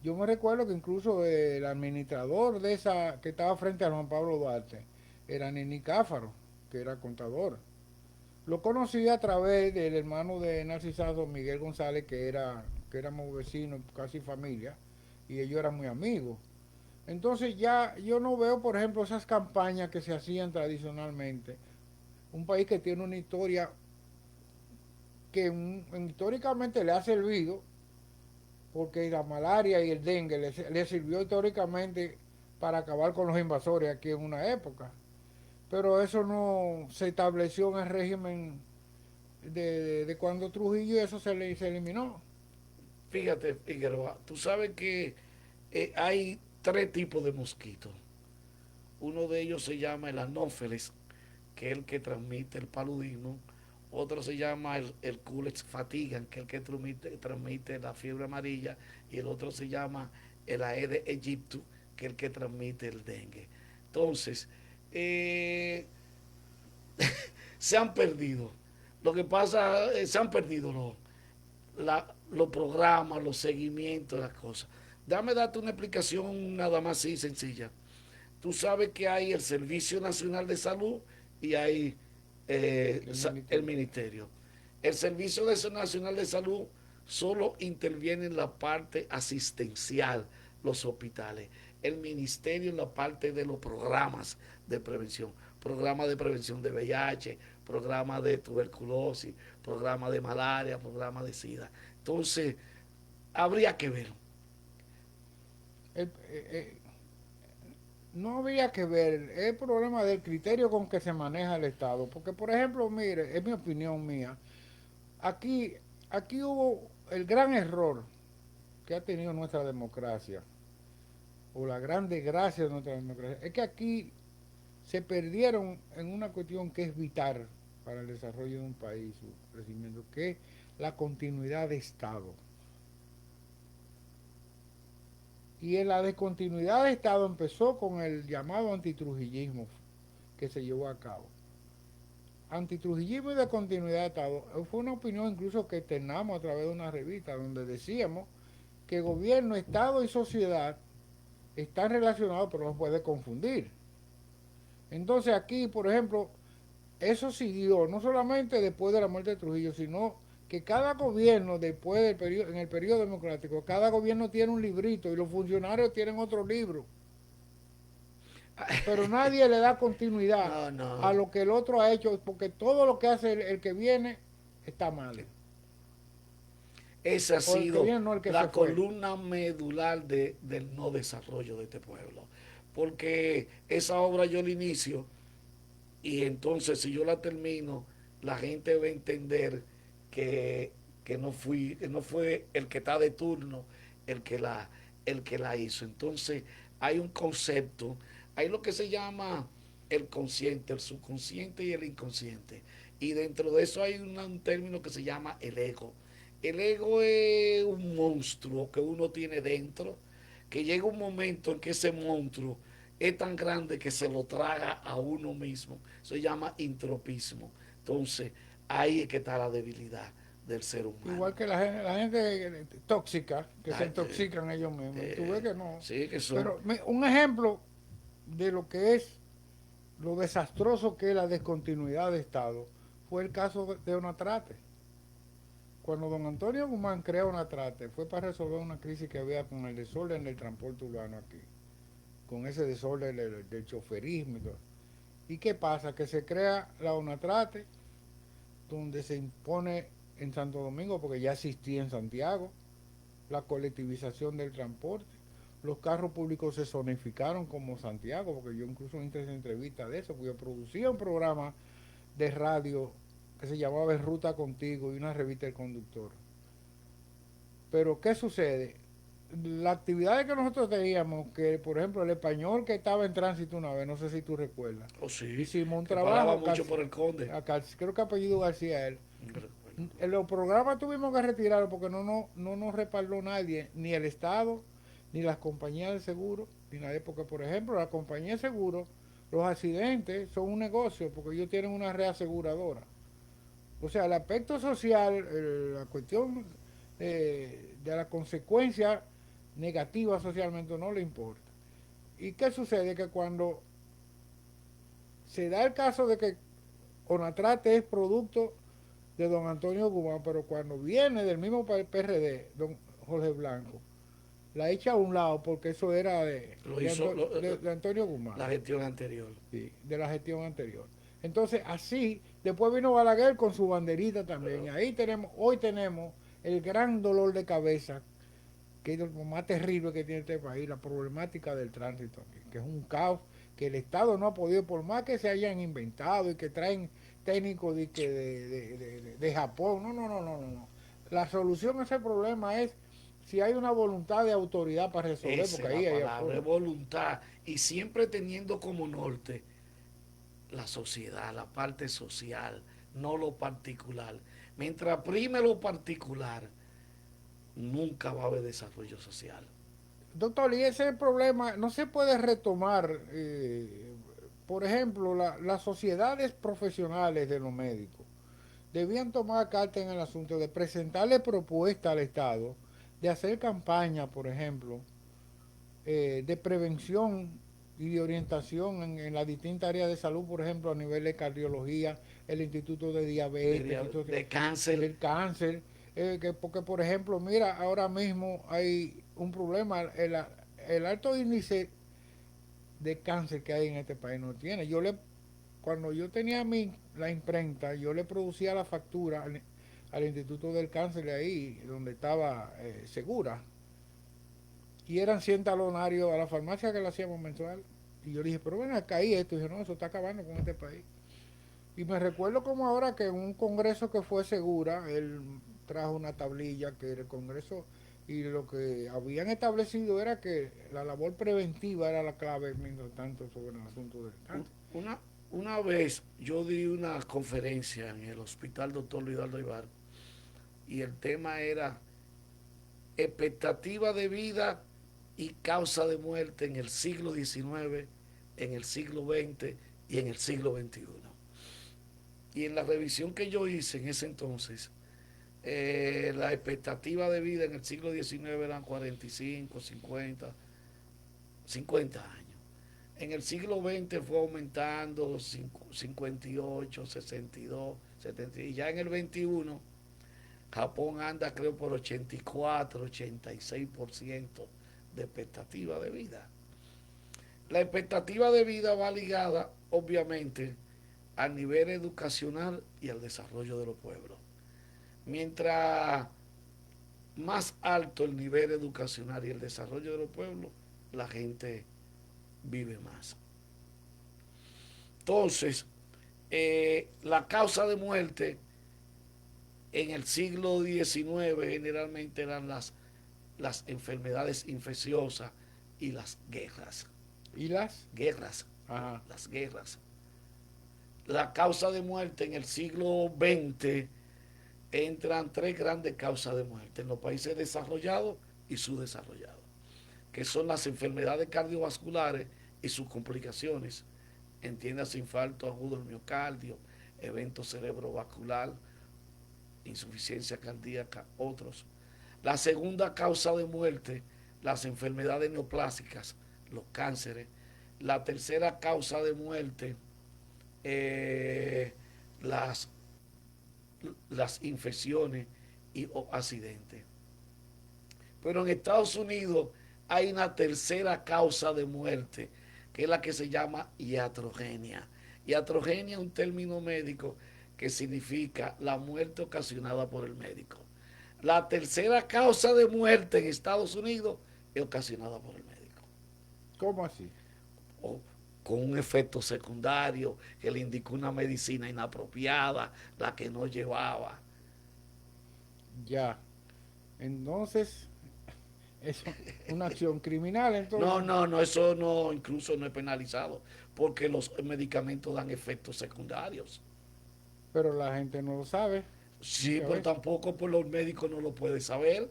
Speaker 2: Yo me recuerdo que incluso el administrador de esa, que estaba frente a Juan Pablo Duarte, era Nini Cáfaro, que era contador. Lo conocí a través del hermano de Narcisado, Miguel González, que éramos vecinos, casi familia, y ellos eran muy amigos. Entonces ya yo no veo, por ejemplo, esas campañas que se hacían tradicionalmente. Un país que tiene una historia que históricamente le ha servido, porque la malaria y el dengue le sirvió históricamente para acabar con los invasores aquí en una época. Pero eso no se estableció en el régimen de cuando Trujillo, y eso se eliminó.
Speaker 3: Fíjate, Figueroa, tú sabes que hay 3 tipos de mosquitos. Uno de ellos se llama el anófeles, que es el que transmite el paludismo. Otro se llama el Culex fatigan, que es el que transmite la fiebre amarilla. Y el otro se llama el Aedes aegypti, que es el que transmite el dengue. Entonces, se han perdido. Lo que pasa, se han perdido los programas, los seguimientos, las cosas. Dame darte una explicación nada más así sencilla. Tú sabes que hay el Servicio Nacional de Salud y hay el
Speaker 2: ministerio.
Speaker 3: ministerio. El Servicio Nacional de Salud solo interviene en la parte asistencial, los hospitales. El ministerio en la parte de los programas de prevención, programa de prevención de VIH, programa de tuberculosis, programa de malaria, programa de SIDA. Entonces, habría que ver.
Speaker 2: El- no habría que ver el problema del criterio con que se maneja el Estado. Porque, por ejemplo, mire, es mi opinión mía, aquí, aquí hubo el gran error que ha tenido nuestra democracia, o la gran desgracia de nuestra democracia, es que aquí se perdieron en una cuestión que es vital para el desarrollo de un país, su crecimiento, que es la continuidad de Estado. Y en la descontinuidad de Estado empezó con el llamado antitrujillismo que se llevó a cabo. Antitrujillismo y descontinuidad de Estado fue una opinión incluso que externamos a través de una revista donde decíamos que gobierno, Estado y sociedad están relacionados pero no se puede confundir. Entonces aquí, por ejemplo, eso siguió no solamente después de la muerte de Trujillo, sino que cada gobierno después del periodo, en el periodo democrático, cada gobierno tiene un librito y los funcionarios tienen otro libro. Pero nadie le da continuidad
Speaker 3: No,
Speaker 2: a
Speaker 3: no.
Speaker 2: lo que el otro ha hecho, porque todo lo que hace el que viene está mal.
Speaker 3: Esa ha
Speaker 2: O el que
Speaker 3: sido
Speaker 2: viene, no el que se
Speaker 3: la
Speaker 2: fue.
Speaker 3: columna medular del no desarrollo de este pueblo. Porque esa obra yo la inicio y entonces si yo la termino, la gente va a entender que, que no fue el que está de turno el que el que la hizo. Entonces hay un concepto, hay lo que se llama el consciente, el subconsciente y el inconsciente. Y dentro de eso hay un término que se llama el ego. El ego es un monstruo que uno tiene dentro, que llega un momento en que ese monstruo es tan grande que se lo traga a uno mismo. Eso se llama intropismo. Entonces, ahí es que está la debilidad del ser humano.
Speaker 2: Igual que la gente tóxica, que se
Speaker 3: Ay,
Speaker 2: intoxican ellos mismos. Y tú ves que no.
Speaker 3: sí, que son.
Speaker 2: Pero un ejemplo de lo que es lo desastroso que es la descontinuidad de Estado fue el caso de Onatrate. Cuando don Antonio Guzmán crea Onatrate fue para resolver una crisis que había con el desorden del transporte urbano aquí, con ese desorden del choferismo y todo. ¿Y qué pasa? Que se crea la Onatrate, donde se impone en Santo Domingo, porque ya existía en Santiago, la colectivización del transporte. Los carros públicos se zonificaron como Santiago, porque yo incluso hice esa entrevista de eso, porque yo producía un programa de radio que se llamaba En Ruta Contigo y una revista El Conductor. Pero ¿qué sucede? La actividad que nosotros teníamos, que por ejemplo el español que estaba en tránsito una vez, no sé si tú recuerdas,
Speaker 3: Oh, sí,
Speaker 2: hicimos un
Speaker 3: que paraba
Speaker 2: trabajo,
Speaker 3: mucho por el conde.
Speaker 2: creo que apellido García él.
Speaker 3: No recuerdo.
Speaker 2: En los programas tuvimos que retirarlo porque no nos respaldó nadie, ni el Estado, ni las compañías de seguro, ni nadie, porque por ejemplo la compañía de seguro, los accidentes son un negocio porque ellos tienen una reaseguradora. O sea, el aspecto social, la cuestión de la consecuencia negativa socialmente no le importa. ¿Y qué sucede? Que cuando se da el caso de que Onatrate es producto de don Antonio Guzmán, pero cuando viene del mismo PRD, don Jorge Blanco, la echa a un lado porque eso era
Speaker 3: Lo hizo
Speaker 2: de Antonio Guzmán,
Speaker 3: la gestión anterior.
Speaker 2: sí, de la gestión anterior. Entonces, así, después vino Balaguer con su banderita también. Y ahí hoy tenemos el gran dolor de cabeza, que es lo más terrible que tiene este país, la problemática del tránsito aquí, que es un caos que el Estado no ha podido, por más que se hayan inventado y que traen técnicos de Japón. No. La solución a ese problema es si hay una voluntad de autoridad para resolver,
Speaker 3: Esa
Speaker 2: porque
Speaker 3: es
Speaker 2: ahí
Speaker 3: la
Speaker 2: hay
Speaker 3: palabra, es
Speaker 2: apoyo.
Speaker 3: voluntad. Y siempre teniendo como norte la sociedad, la parte social, no lo particular. Mientras prime lo particular, nunca va a haber desarrollo social.
Speaker 2: Doctor, y ese problema no se puede retomar, por ejemplo, las sociedades profesionales de los médicos debían tomar carta en el asunto de presentarle propuestas al Estado, de hacer campaña, por ejemplo, de prevención y de orientación en las distintas áreas de salud, por ejemplo, a nivel de cardiología, el Instituto de Diabetes, el Instituto
Speaker 3: de cáncer.
Speaker 2: del Cáncer, porque, por ejemplo, mira, ahora mismo hay un problema, el alto índice de cáncer que hay en este país no tiene. Cuando yo tenía la imprenta, yo le producía la factura al Instituto del Cáncer de ahí, donde estaba Segura, y eran 100 talonarios a la farmacia que le hacíamos mensual. Y yo le dije, pero ven acá y esto. Y dije, no, eso está acabando con este país. Y me recuerdo como ahora que en un congreso que fue Segura, él trajo una tablilla que era el congreso y lo que habían establecido era que la labor preventiva era la clave mientras tanto sobre el asunto del cáncer.
Speaker 3: Una vez yo di una conferencia en el hospital Dr. Luis Ibar y el tema era expectativa de vida y causa de muerte en el siglo XIX, en el siglo XX y en el siglo XXI. Y en la revisión que yo hice en ese entonces, la expectativa de vida en el siglo XIX eran 45, 50 años. En el siglo XX fue aumentando 58, 62, 70. Y ya en el XXI, Japón anda creo por 84, 86% de expectativa de vida. La expectativa de vida va ligada, obviamente, al nivel educacional y al desarrollo de los pueblos. Mientras más alto el nivel educacional y el desarrollo de los pueblos, la gente vive más. Entonces, la causa de muerte en el siglo XIX generalmente eran las enfermedades infecciosas y las guerras.
Speaker 2: ¿Y las?
Speaker 3: Guerras.
Speaker 2: Ajá.
Speaker 3: Las guerras. La causa de muerte en el siglo XX entran tres grandes causas de muerte en los países desarrollados y subdesarrollados, que son las enfermedades cardiovasculares y sus complicaciones, entiéndase infarto agudo del miocardio, evento cerebrovascular, insuficiencia cardíaca, otros. La segunda causa de muerte, las enfermedades neoplásicas, los cánceres. La tercera causa de muerte, las infecciones o accidentes. Pero en Estados Unidos hay una tercera causa de muerte, que es la que se llama iatrogenia. Iatrogenia es un término médico que significa la muerte ocasionada por el médico. La tercera causa de muerte en Estados Unidos es ocasionada por el médico.
Speaker 2: ¿Cómo así?
Speaker 3: O con un efecto secundario que le indicó una medicina inapropiada, la que no llevaba.
Speaker 2: Ya. Entonces, es una acción criminal, entonces.
Speaker 3: No, eso no, incluso no es penalizado, porque los medicamentos dan efectos secundarios.
Speaker 2: Pero la gente no lo sabe.
Speaker 3: Sí, pero tampoco por los médicos no lo puedes saber,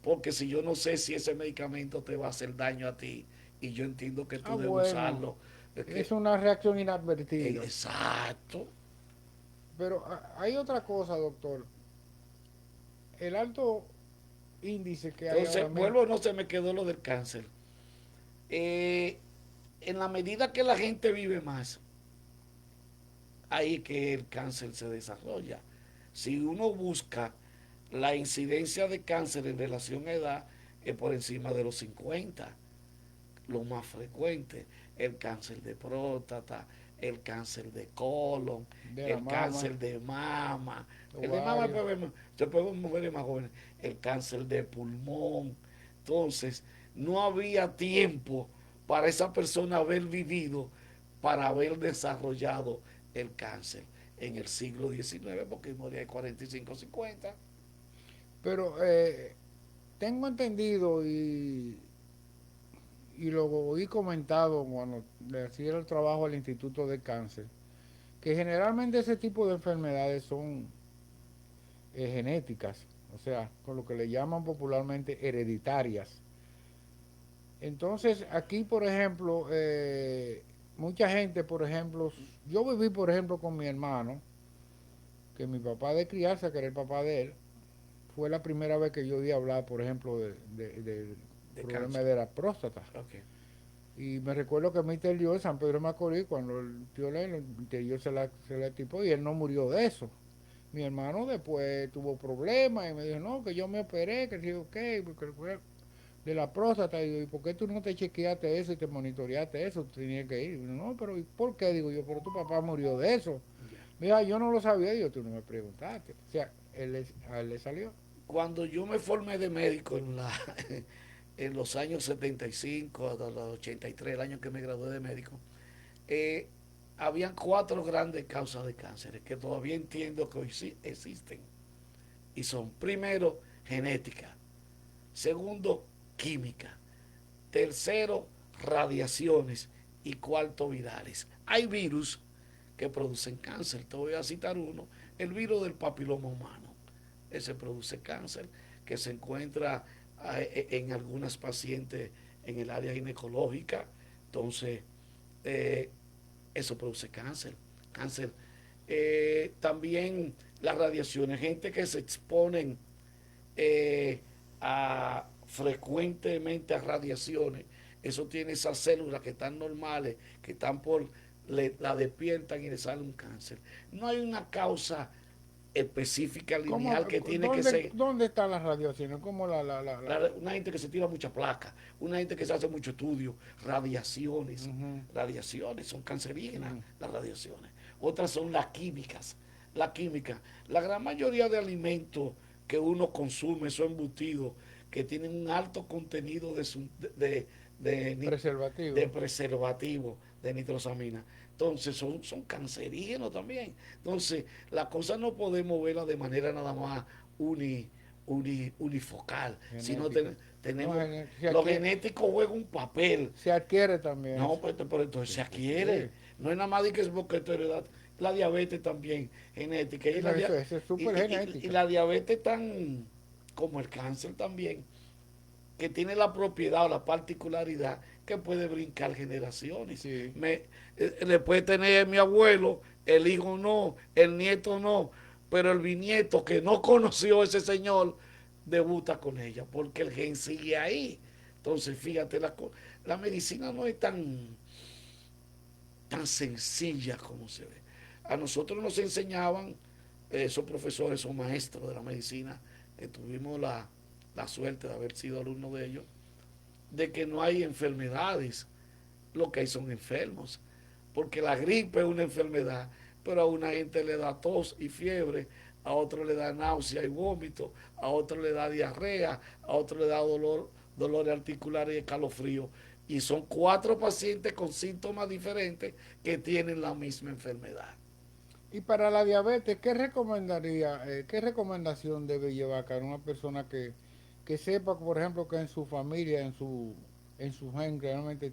Speaker 3: porque si yo no sé si ese medicamento te va a hacer daño a ti y yo entiendo que tú debes usarlo.
Speaker 2: Es una reacción inadvertida.
Speaker 3: Exacto.
Speaker 2: Pero hay otra cosa, doctor. El alto índice que hay
Speaker 3: Entonces,
Speaker 2: ahora
Speaker 3: vuelvo, no se me quedó lo del cáncer. En la medida que la gente vive más, ahí que el cáncer se desarrolla. Si uno busca la incidencia de cáncer en relación a edad, es por encima de los 50. Lo más frecuente, el cáncer de próstata, el cáncer de colon, el cáncer de mama. El de mama se puede mover más jóvenes, el cáncer de pulmón. Entonces, no había tiempo para esa persona haber vivido, para haber desarrollado el cáncer en el siglo XIX, porque moría de 45, 50.
Speaker 2: Pero tengo entendido y lo oí comentado cuando le hacía el trabajo al Instituto de Cáncer, que generalmente ese tipo de enfermedades son genéticas, o sea, con lo que le llaman popularmente hereditarias. Entonces, aquí, por ejemplo, mucha gente, por ejemplo, yo viví, por ejemplo, con mi hermano, que mi papá de crianza, que era el papá de él, fue la primera vez que yo oí hablar, por ejemplo, del problema de la próstata.
Speaker 3: Okay.
Speaker 2: Y me recuerdo que Mr. Dio en San Pedro de Macorís, cuando el tío Lelo, Mr. Dio se la tipó y él no murió de eso. Mi hermano después tuvo problemas y me dijo, no, que yo me operé, que digo, ok, porque fue de la próstata. Y digo, ¿y por qué tú no te chequeaste eso y te monitoreaste eso? Tú tenías que ir. Y digo, no, pero ¿y por qué? Digo yo, pero tu papá murió de eso. Mira, yo no lo sabía, digo, tú no me preguntaste. O sea, a él le salió.
Speaker 3: Cuando yo me formé de médico en los años 75 hasta los 83, el año que me gradué de médico, eh, habían 4 grandes causas de cánceres que todavía entiendo que hoy sí existen. Y son, primero, genética; segundo, química; tercero, radiaciones; y cuarto, virales. Hay virus que producen cáncer. Te voy a citar uno: el virus del papiloma humano. Ese produce cáncer, que se encuentra en algunas pacientes en el área ginecológica. Entonces, eso produce cáncer. Cáncer. También las radiaciones, gente que se exponen frecuentemente a radiaciones, eso tiene esas células que están normales, que están la despiertan y le sale un cáncer. No hay una causa específica, lineal, que tiene que ser.
Speaker 2: ¿Dónde están las radiaciones? ¿Cómo
Speaker 3: Una gente que se tira mucha placa, una gente que se hace mucho estudio, radiaciones. Radiaciones son cancerígenas, las radiaciones. Otras son las químicas. La química, la gran mayoría de alimentos que uno consume son embutidos que tienen un alto contenido
Speaker 2: preservativo.
Speaker 3: preservativo, de nitrosamina. Entonces son cancerígenos también. Entonces, la cosa no podemos verla de manera nada más unifocal, sino tenemos, lo genético juega un papel.
Speaker 2: Se adquiere también.
Speaker 3: No, pero entonces se adquiere. Sí. No es nada más de que es porque tu heredad. La diabetes también, genética. Y
Speaker 2: eso es súper genética.
Speaker 3: Y la diabetes tan como el cáncer también, que tiene la propiedad o la particularidad que puede brincar generaciones.
Speaker 2: Sí.
Speaker 3: Le puede tener mi abuelo, el hijo no, el nieto no, pero el bisnieto que no conoció a ese señor debuta con ella, porque el gen sigue ahí. Entonces, fíjate, la medicina no es tan sencilla como se ve. A nosotros nos enseñaban, esos profesores son maestros de la medicina, que tuvimos la suerte de haber sido alumnos de ellos, de que no hay enfermedades, lo que hay son enfermos, porque la gripe es una enfermedad, pero a una gente le da tos y fiebre, a otro le da náusea y vómito, a otro le da diarrea, a otro le da dolores articulares y escalofrío, y son 4 pacientes con síntomas diferentes que tienen la misma enfermedad.
Speaker 2: Y para la diabetes, ¿qué recomendación debe llevar a cabo una persona que sepa, por ejemplo, que en su familia, en su gen realmente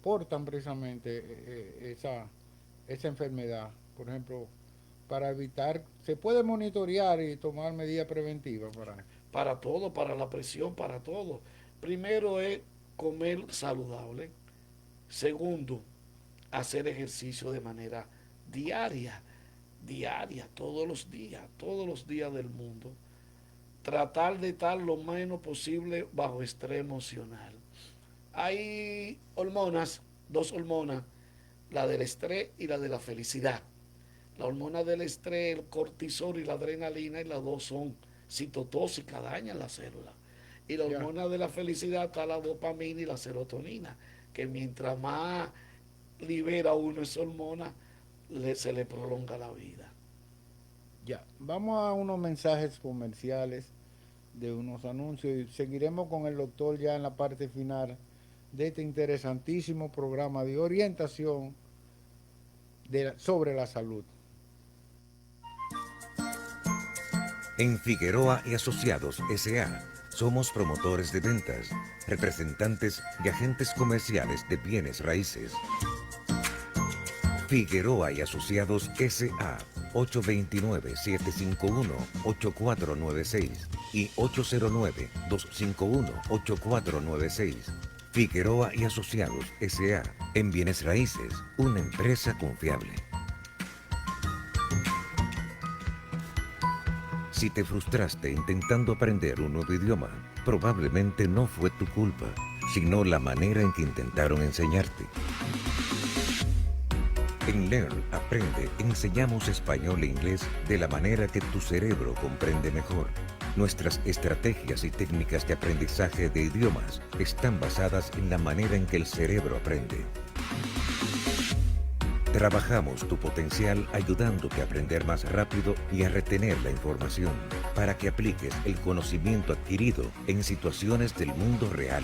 Speaker 2: portan precisamente esa enfermedad? Por ejemplo, para evitar, se puede monitorear y tomar medidas preventivas
Speaker 3: para todo, para la presión, para todo. Primero es comer saludable. Segundo, hacer ejercicio de manera diaria, todos los días del mundo. Tratar de estar lo menos posible bajo estrés emocional. Hay hormonas, 2 hormonas, la del estrés y la de la felicidad. La hormona del estrés, el cortisol y la adrenalina, y las 2 son citotóxicas, dañan la célula. Y la hormona de la felicidad está la dopamina y la serotonina, que mientras más libera uno esa hormona, se le prolonga la vida.
Speaker 2: Ya, vamos a unos mensajes comerciales de unos anuncios y seguiremos con el doctor ya en la parte final de este interesantísimo programa de orientación sobre la salud.
Speaker 1: En Figueroa y Asociados S.A. somos promotores de ventas, representantes y agentes comerciales de bienes raíces. Figueroa y Asociados S.A. 829-751-8496 y 809-251-8496. Figueroa y Asociados S.A. en bienes raíces, una empresa confiable. Si te frustraste intentando aprender un nuevo idioma, probablemente no fue tu culpa, sino la manera en que intentaron enseñarte. En Learn, Aprende, enseñamos español e inglés de la manera que tu cerebro comprende mejor. Nuestras estrategias y técnicas de aprendizaje de idiomas están basadas en la manera en que el cerebro aprende. Trabajamos tu potencial ayudándote a aprender más rápido y a retener la información para que apliques el conocimiento adquirido en situaciones del mundo real.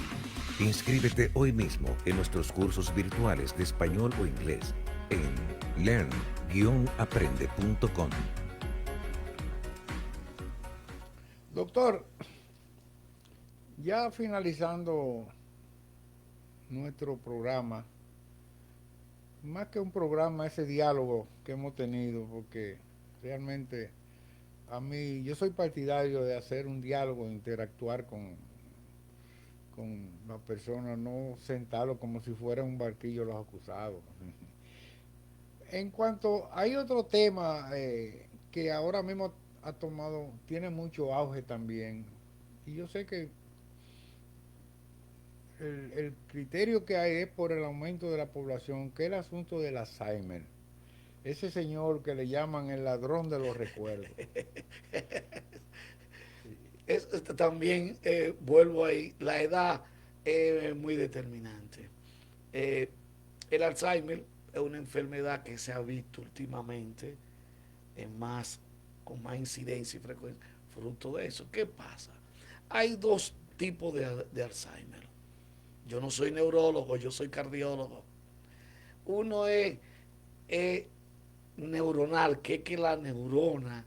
Speaker 1: Inscríbete hoy mismo en nuestros cursos virtuales de español o inglés en learn-aprende.com.
Speaker 2: Doctor, ya finalizando nuestro programa, más que un programa, ese diálogo que hemos tenido, porque realmente a mí, yo soy partidario de hacer un diálogo, interactuar con la persona, no sentarlo como si fuera un barquillo los acusados. En cuanto, hay otro tema que ahora mismo ha tomado, tiene mucho auge también, y yo sé que el criterio que hay es por el aumento de la población, que es el asunto del Alzheimer. Ese señor que le llaman el ladrón de los recuerdos.
Speaker 3: También vuelvo ahí, la edad es muy determinante. Eh, el Alzheimer es una enfermedad que se ha visto últimamente con más incidencia y frecuencia, fruto de eso. ¿Qué pasa? Hay dos tipos de Alzheimer. Yo no soy neurólogo, yo soy cardiólogo. Uno es neuronal, que es que la neurona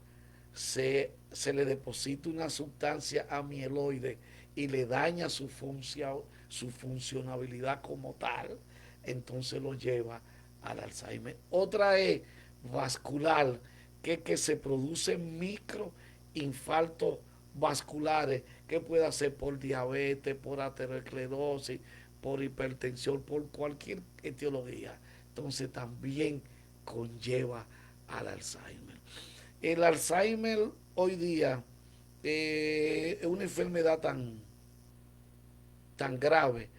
Speaker 3: se le deposita una sustancia amieloide y le daña su funcionabilidad como tal, entonces lo lleva al Alzheimer. Otra es vascular, que se producen microinfartos vasculares, que puede ser por diabetes, por aterosclerosis, por hipertensión, por cualquier etiología. Entonces también conlleva al Alzheimer. El Alzheimer hoy día es una enfermedad tan grave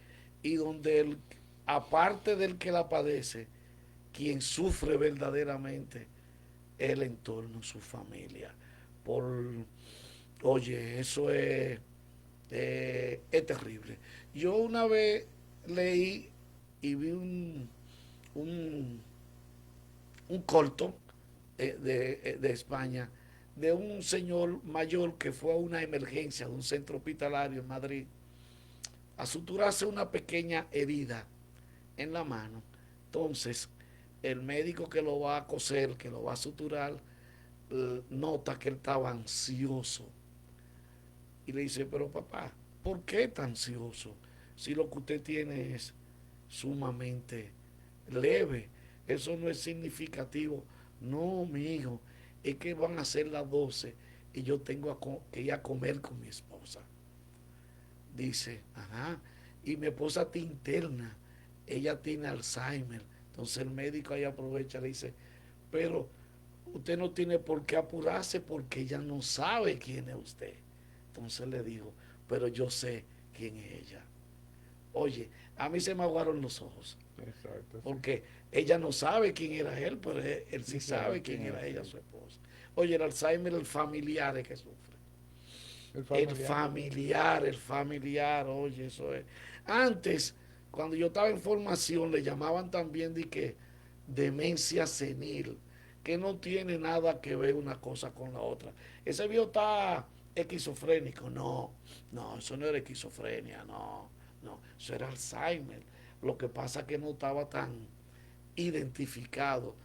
Speaker 3: y donde aparte del que la padece, quien sufre verdaderamente es el entorno, su familia. Oye, eso es terrible. Yo una vez leí y vi un, un corto de España de un señor mayor que fue a una emergencia de un centro hospitalario en Madrid a suturarse una pequeña herida en la mano. Entonces, el médico que lo va a coser, que lo va a suturar, nota que él estaba ansioso. Y le dice, pero papá, ¿por qué tan ansioso? Si lo que usted tiene es sumamente leve, eso no es significativo. No, mi hijo, es que van a ser las 12 y yo tengo que ir a comer con mi esposa. Dice, ajá, y mi esposa está interna, ella tiene Alzheimer. Entonces el médico ahí aprovecha y le dice, pero usted no tiene por qué apurarse porque ella no sabe quién es usted. Entonces le dijo, pero yo sé quién es ella. Oye, a mí se me aguaron los ojos.
Speaker 2: Exacto.
Speaker 3: Porque ella no sabe quién era él, pero él sí sabe quién era ella, su esposa. Oye, el Alzheimer, el familiar es que sufre. El familiar, oye, eso es. Antes, cuando yo estaba en formación, le llamaban también de que demencia senil, que no tiene nada que ver una cosa con la otra. Ese viejo está esquizofrénico. No, eso no era esquizofrenia, no, eso era Alzheimer. Lo que pasa es que no estaba tan identificado,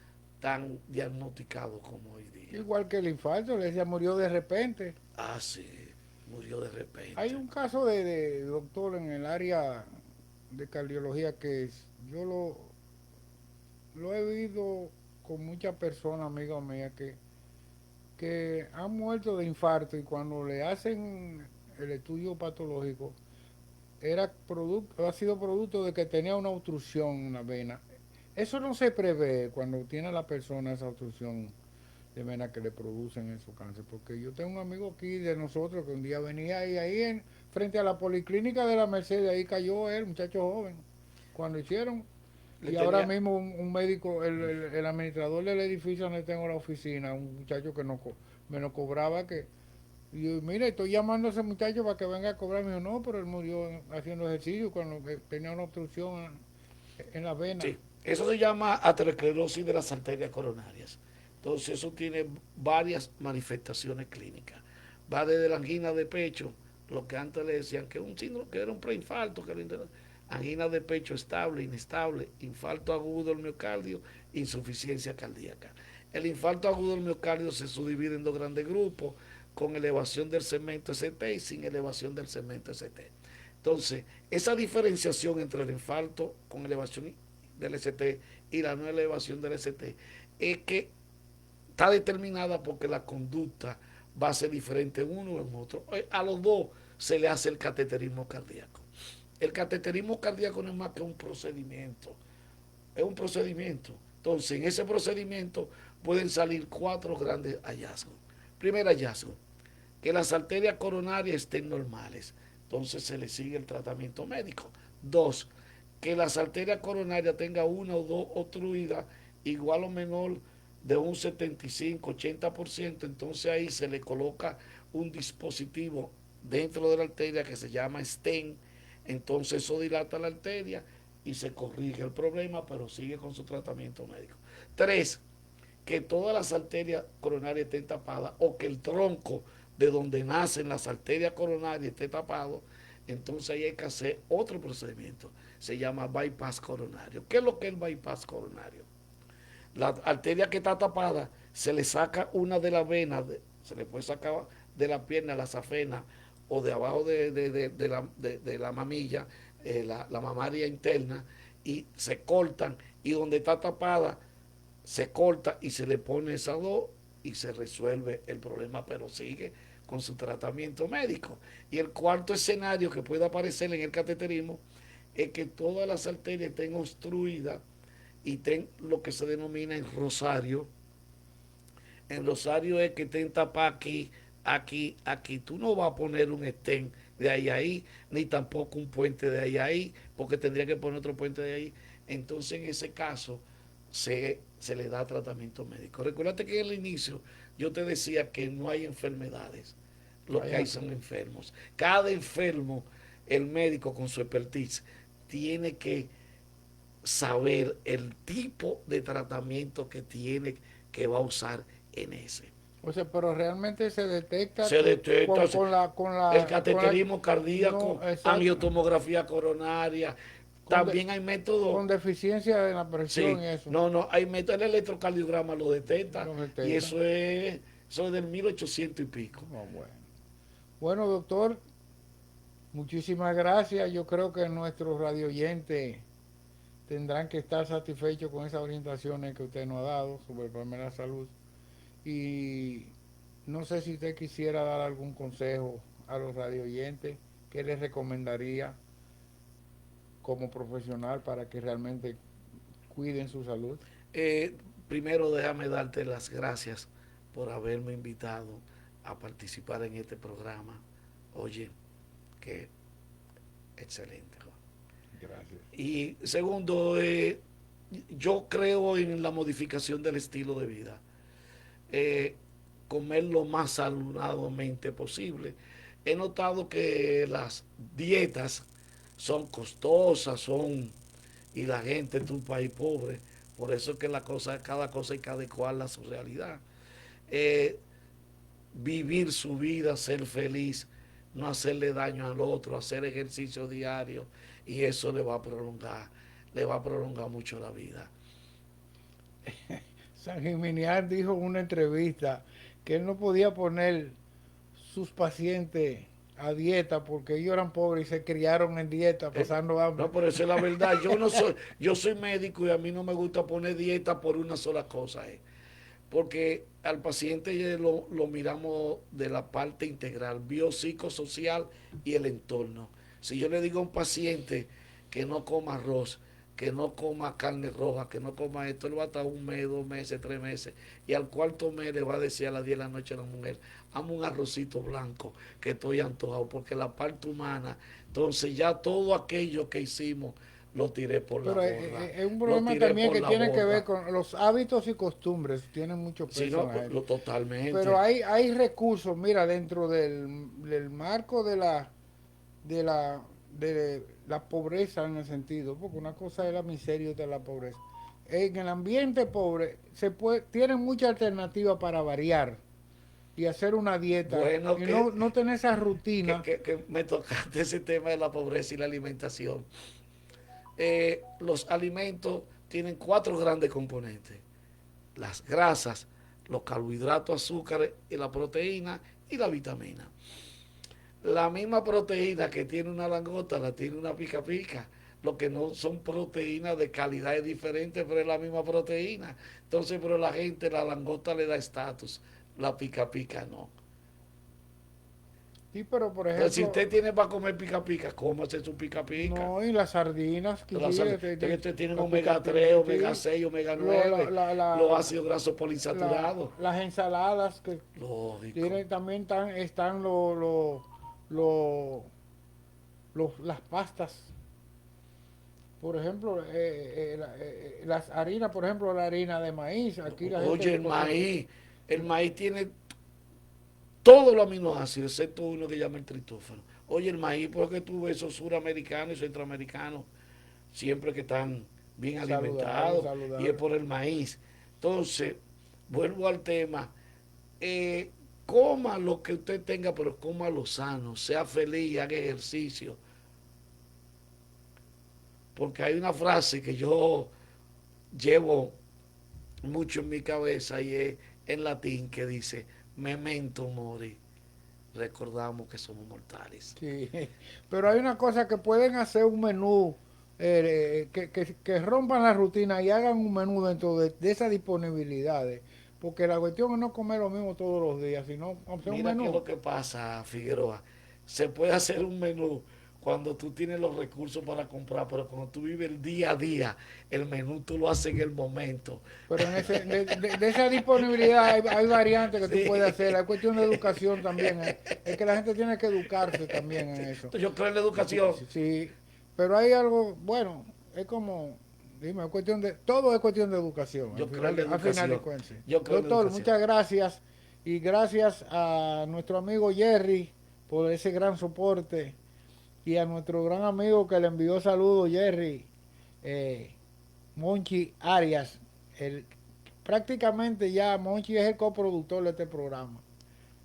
Speaker 3: tan diagnosticado como hoy día.
Speaker 2: Igual que el infarto, le decía, murió de repente.
Speaker 3: Ah, sí, murió de repente.
Speaker 2: Hay un caso de doctor en el área de cardiología que yo lo he visto con muchas personas, amigas mías, que han muerto de infarto y cuando le hacen el estudio patológico, ha sido producto de que tenía una obstrucción en una vena. Eso no se prevé cuando tiene la persona esa obstrucción de vena que le producen esos cáncer, porque yo tengo un amigo aquí de nosotros que un día venía y ahí frente a la policlínica de la Mercedes, ahí cayó él, muchacho joven, cuando hicieron. Y ahora mismo un médico, el administrador del edificio donde tengo la oficina, un muchacho que me lo cobraba, que y yo, mire, estoy llamando a ese muchacho para que venga a cobrar. Me dijo, no, pero él murió haciendo ejercicio cuando tenía una obstrucción en la vena.
Speaker 3: Sí, eso se llama aterosclerosis de las arterias coronarias. Entonces eso tiene varias manifestaciones clínicas. Va desde la angina de pecho, lo que antes le decían que un síndrome, que era un preinfarto, que era angina de pecho estable, inestable, infarto agudo del miocardio, insuficiencia cardíaca. El infarto agudo del miocardio se subdivide en dos grandes grupos, con elevación del segmento ST y sin elevación del segmento ST. Entonces, esa diferenciación entre el infarto con elevación del ST y la no elevación del ST es que está determinada porque la conducta va a ser diferente en uno o en otro. A los dos se le hace el cateterismo cardíaco. El cateterismo cardíaco no es más que un procedimiento. Es un procedimiento. Entonces, en ese procedimiento pueden salir 4 grandes hallazgos. Primer hallazgo, que las arterias coronarias estén normales. Entonces se le sigue el tratamiento médico. 2, que las arterias coronarias tengan una o dos obstruidas igual o menor de un 75-80%. Entonces ahí se le coloca un dispositivo dentro de la arteria que se llama stent. Entonces eso dilata la arteria y se corrige el problema, pero sigue con su tratamiento médico. 3, que todas las arterias coronarias estén tapadas o que el tronco de donde nacen las arterias coronarias esté tapado. Entonces ahí hay que hacer otro procedimiento. Se llama bypass coronario. ¿Qué es lo que es el bypass coronario? La arteria que está tapada, se le saca una de las venas, se le puede sacar de la pierna, la safena, o de abajo de la mamilla, la mamaria interna, y se cortan, y donde está tapada, se corta y se le pone esa dos y se resuelve el problema, pero sigue con su tratamiento médico. Y el cuarto escenario que puede aparecer en el cateterismo es que todas las arterias estén obstruidas y estén lo que se denomina en rosario. En rosario es que estén tapadas aquí, aquí, aquí. Tú no vas a poner un stent de ahí a ahí, ni tampoco un puente de ahí a ahí, porque tendría que poner otro puente de ahí. Entonces, en ese caso, se le da tratamiento médico. Recuérdate que en el inicio yo te decía que no hay enfermedades, lo que hay son enfermos. Cada enfermo, el médico con su expertise, tiene que saber el tipo de tratamiento que va a usar en ese.
Speaker 2: O sea, pero realmente se detecta,
Speaker 3: el cateterismo cardíaco,
Speaker 2: no,
Speaker 3: angiotomografía coronaria. También hay métodos
Speaker 2: con deficiencia de la presión,
Speaker 3: sí,
Speaker 2: y eso.
Speaker 3: No, hay métodos, el electrocardiograma lo detecta, y eso es del 1800 y pico.
Speaker 2: Oh, bueno, doctor, muchísimas gracias. Yo creo que nuestros radio oyentes tendrán que estar satisfechos con esas orientaciones que usted nos ha dado sobre el problema de la salud. Y no sé si usted quisiera dar algún consejo a los radio oyentes, ¿qué les recomendaría como profesional para que realmente cuiden su salud?
Speaker 3: Primero déjame darte las gracias por haberme invitado a participar en este programa. Oye, que excelente.
Speaker 2: Gracias.
Speaker 3: Y segundo, yo creo en la modificación del estilo de vida. Comer lo más saludablemente posible. He notado que las dietas son costosas, y la gente es un país pobre. Por eso es que cada cosa hay que adecuarla a su realidad. Vivir su vida, ser feliz, no hacerle daño al otro, hacer ejercicio diario, y eso le va a prolongar mucho la vida.
Speaker 2: San Gimignán dijo en una entrevista que él no podía poner sus pacientes a dieta porque ellos eran pobres y se criaron en dieta pasando hambre.
Speaker 3: No, pero eso es la verdad. Yo soy médico y a mí no me gusta poner dieta por una sola cosa. Porque al paciente lo miramos de la parte integral, biopsicosocial y el entorno. Si yo le digo a un paciente que no coma arroz, que no coma carne roja, que no coma esto, él va a estar 1 mes, 2 meses, 3 meses, y al cuarto mes le va a decir a las 10 de la noche a la mujer, hazme un arrocito blanco, que estoy antojado, porque la parte humana, entonces ya todo aquello que hicimos, lo tiré por la
Speaker 2: Pero
Speaker 3: borda.
Speaker 2: es un problema también que tiene que ver con los hábitos y costumbres, tienen mucho peso.
Speaker 3: Sí, no, totalmente.
Speaker 2: Pero hay recursos, mira, dentro del marco de la pobreza en el sentido, porque una cosa es la miseria y otra es la pobreza. En el ambiente pobre tienen mucha alternativa para variar y hacer una dieta
Speaker 3: Bueno,
Speaker 2: y no tener esa rutina.
Speaker 3: Que me tocaste ese tema de la pobreza y la alimentación. Los alimentos tienen 4 grandes componentes: las grasas, los carbohidratos, azúcares, y la proteína y la vitamina. La misma proteína que tiene una langosta la tiene una pica pica. Lo que no son proteínas de calidades diferentes, pero es la misma proteína. Entonces, pero la gente, la langosta le da estatus, la pica pica no.
Speaker 2: Sí, pero por ejemplo,
Speaker 3: Entonces, si usted tiene para comer pica pica, cómase su pica pica.
Speaker 2: No, y las sardinas, que
Speaker 3: Usted tiene omega 3, omega 6, omega 9, los ácidos grasos poliinsaturados.
Speaker 2: Las ensaladas que tienen, también están las pastas. Por ejemplo, las harinas, por ejemplo, la harina de maíz. Aquí
Speaker 3: Oye, el maíz tiene todos los aminoácidos, excepto uno que llama el tritofano. Oye, el maíz, porque tú ves esos suramericanos y centroamericanos siempre que están bien alimentados, y es por el maíz. Entonces, vuelvo al tema, coma lo que usted tenga, pero coma lo sano, sea feliz, haga ejercicio. Porque hay una frase que yo llevo mucho en mi cabeza y es en latín, que dice: memento mori, recordamos que somos mortales.
Speaker 2: Sí, pero hay una cosa que pueden hacer un menú, que rompan la rutina y hagan un menú dentro de esas disponibilidades. Porque la cuestión es no comer lo mismo todos los días, sino hacer un menú.
Speaker 3: Mira qué es lo que pasa, Figueroa. Se puede hacer un menú cuando tú tienes los recursos para comprar, pero cuando tú vives el día a día, el menú tú lo haces en el momento.
Speaker 2: Pero de esa disponibilidad hay variantes que tú puedes hacer. Hay cuestión de educación también. Es que la gente tiene que educarse también en eso.
Speaker 3: Yo creo en la educación.
Speaker 2: Sí, pero hay algo, bueno, es como, dime, todo es cuestión de educación.
Speaker 3: Yo creo en la educación.
Speaker 2: Al final de cuentas.
Speaker 3: Doctor,
Speaker 2: muchas gracias. Y gracias a nuestro amigo Jerry por ese gran soporte. Y a nuestro gran amigo que le envió saludos, Jerry, Monchi Arias. Prácticamente ya Monchi es el coproductor de este programa.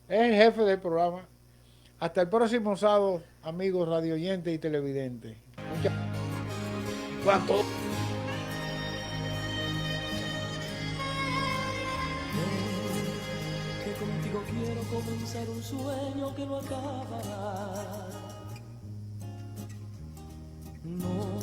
Speaker 2: Es el jefe del programa. Hasta el próximo sábado, amigos radioyentes y televidentes.
Speaker 3: ¿Cuánto?
Speaker 4: Que contigo quiero comenzar un sueño que no acabará. No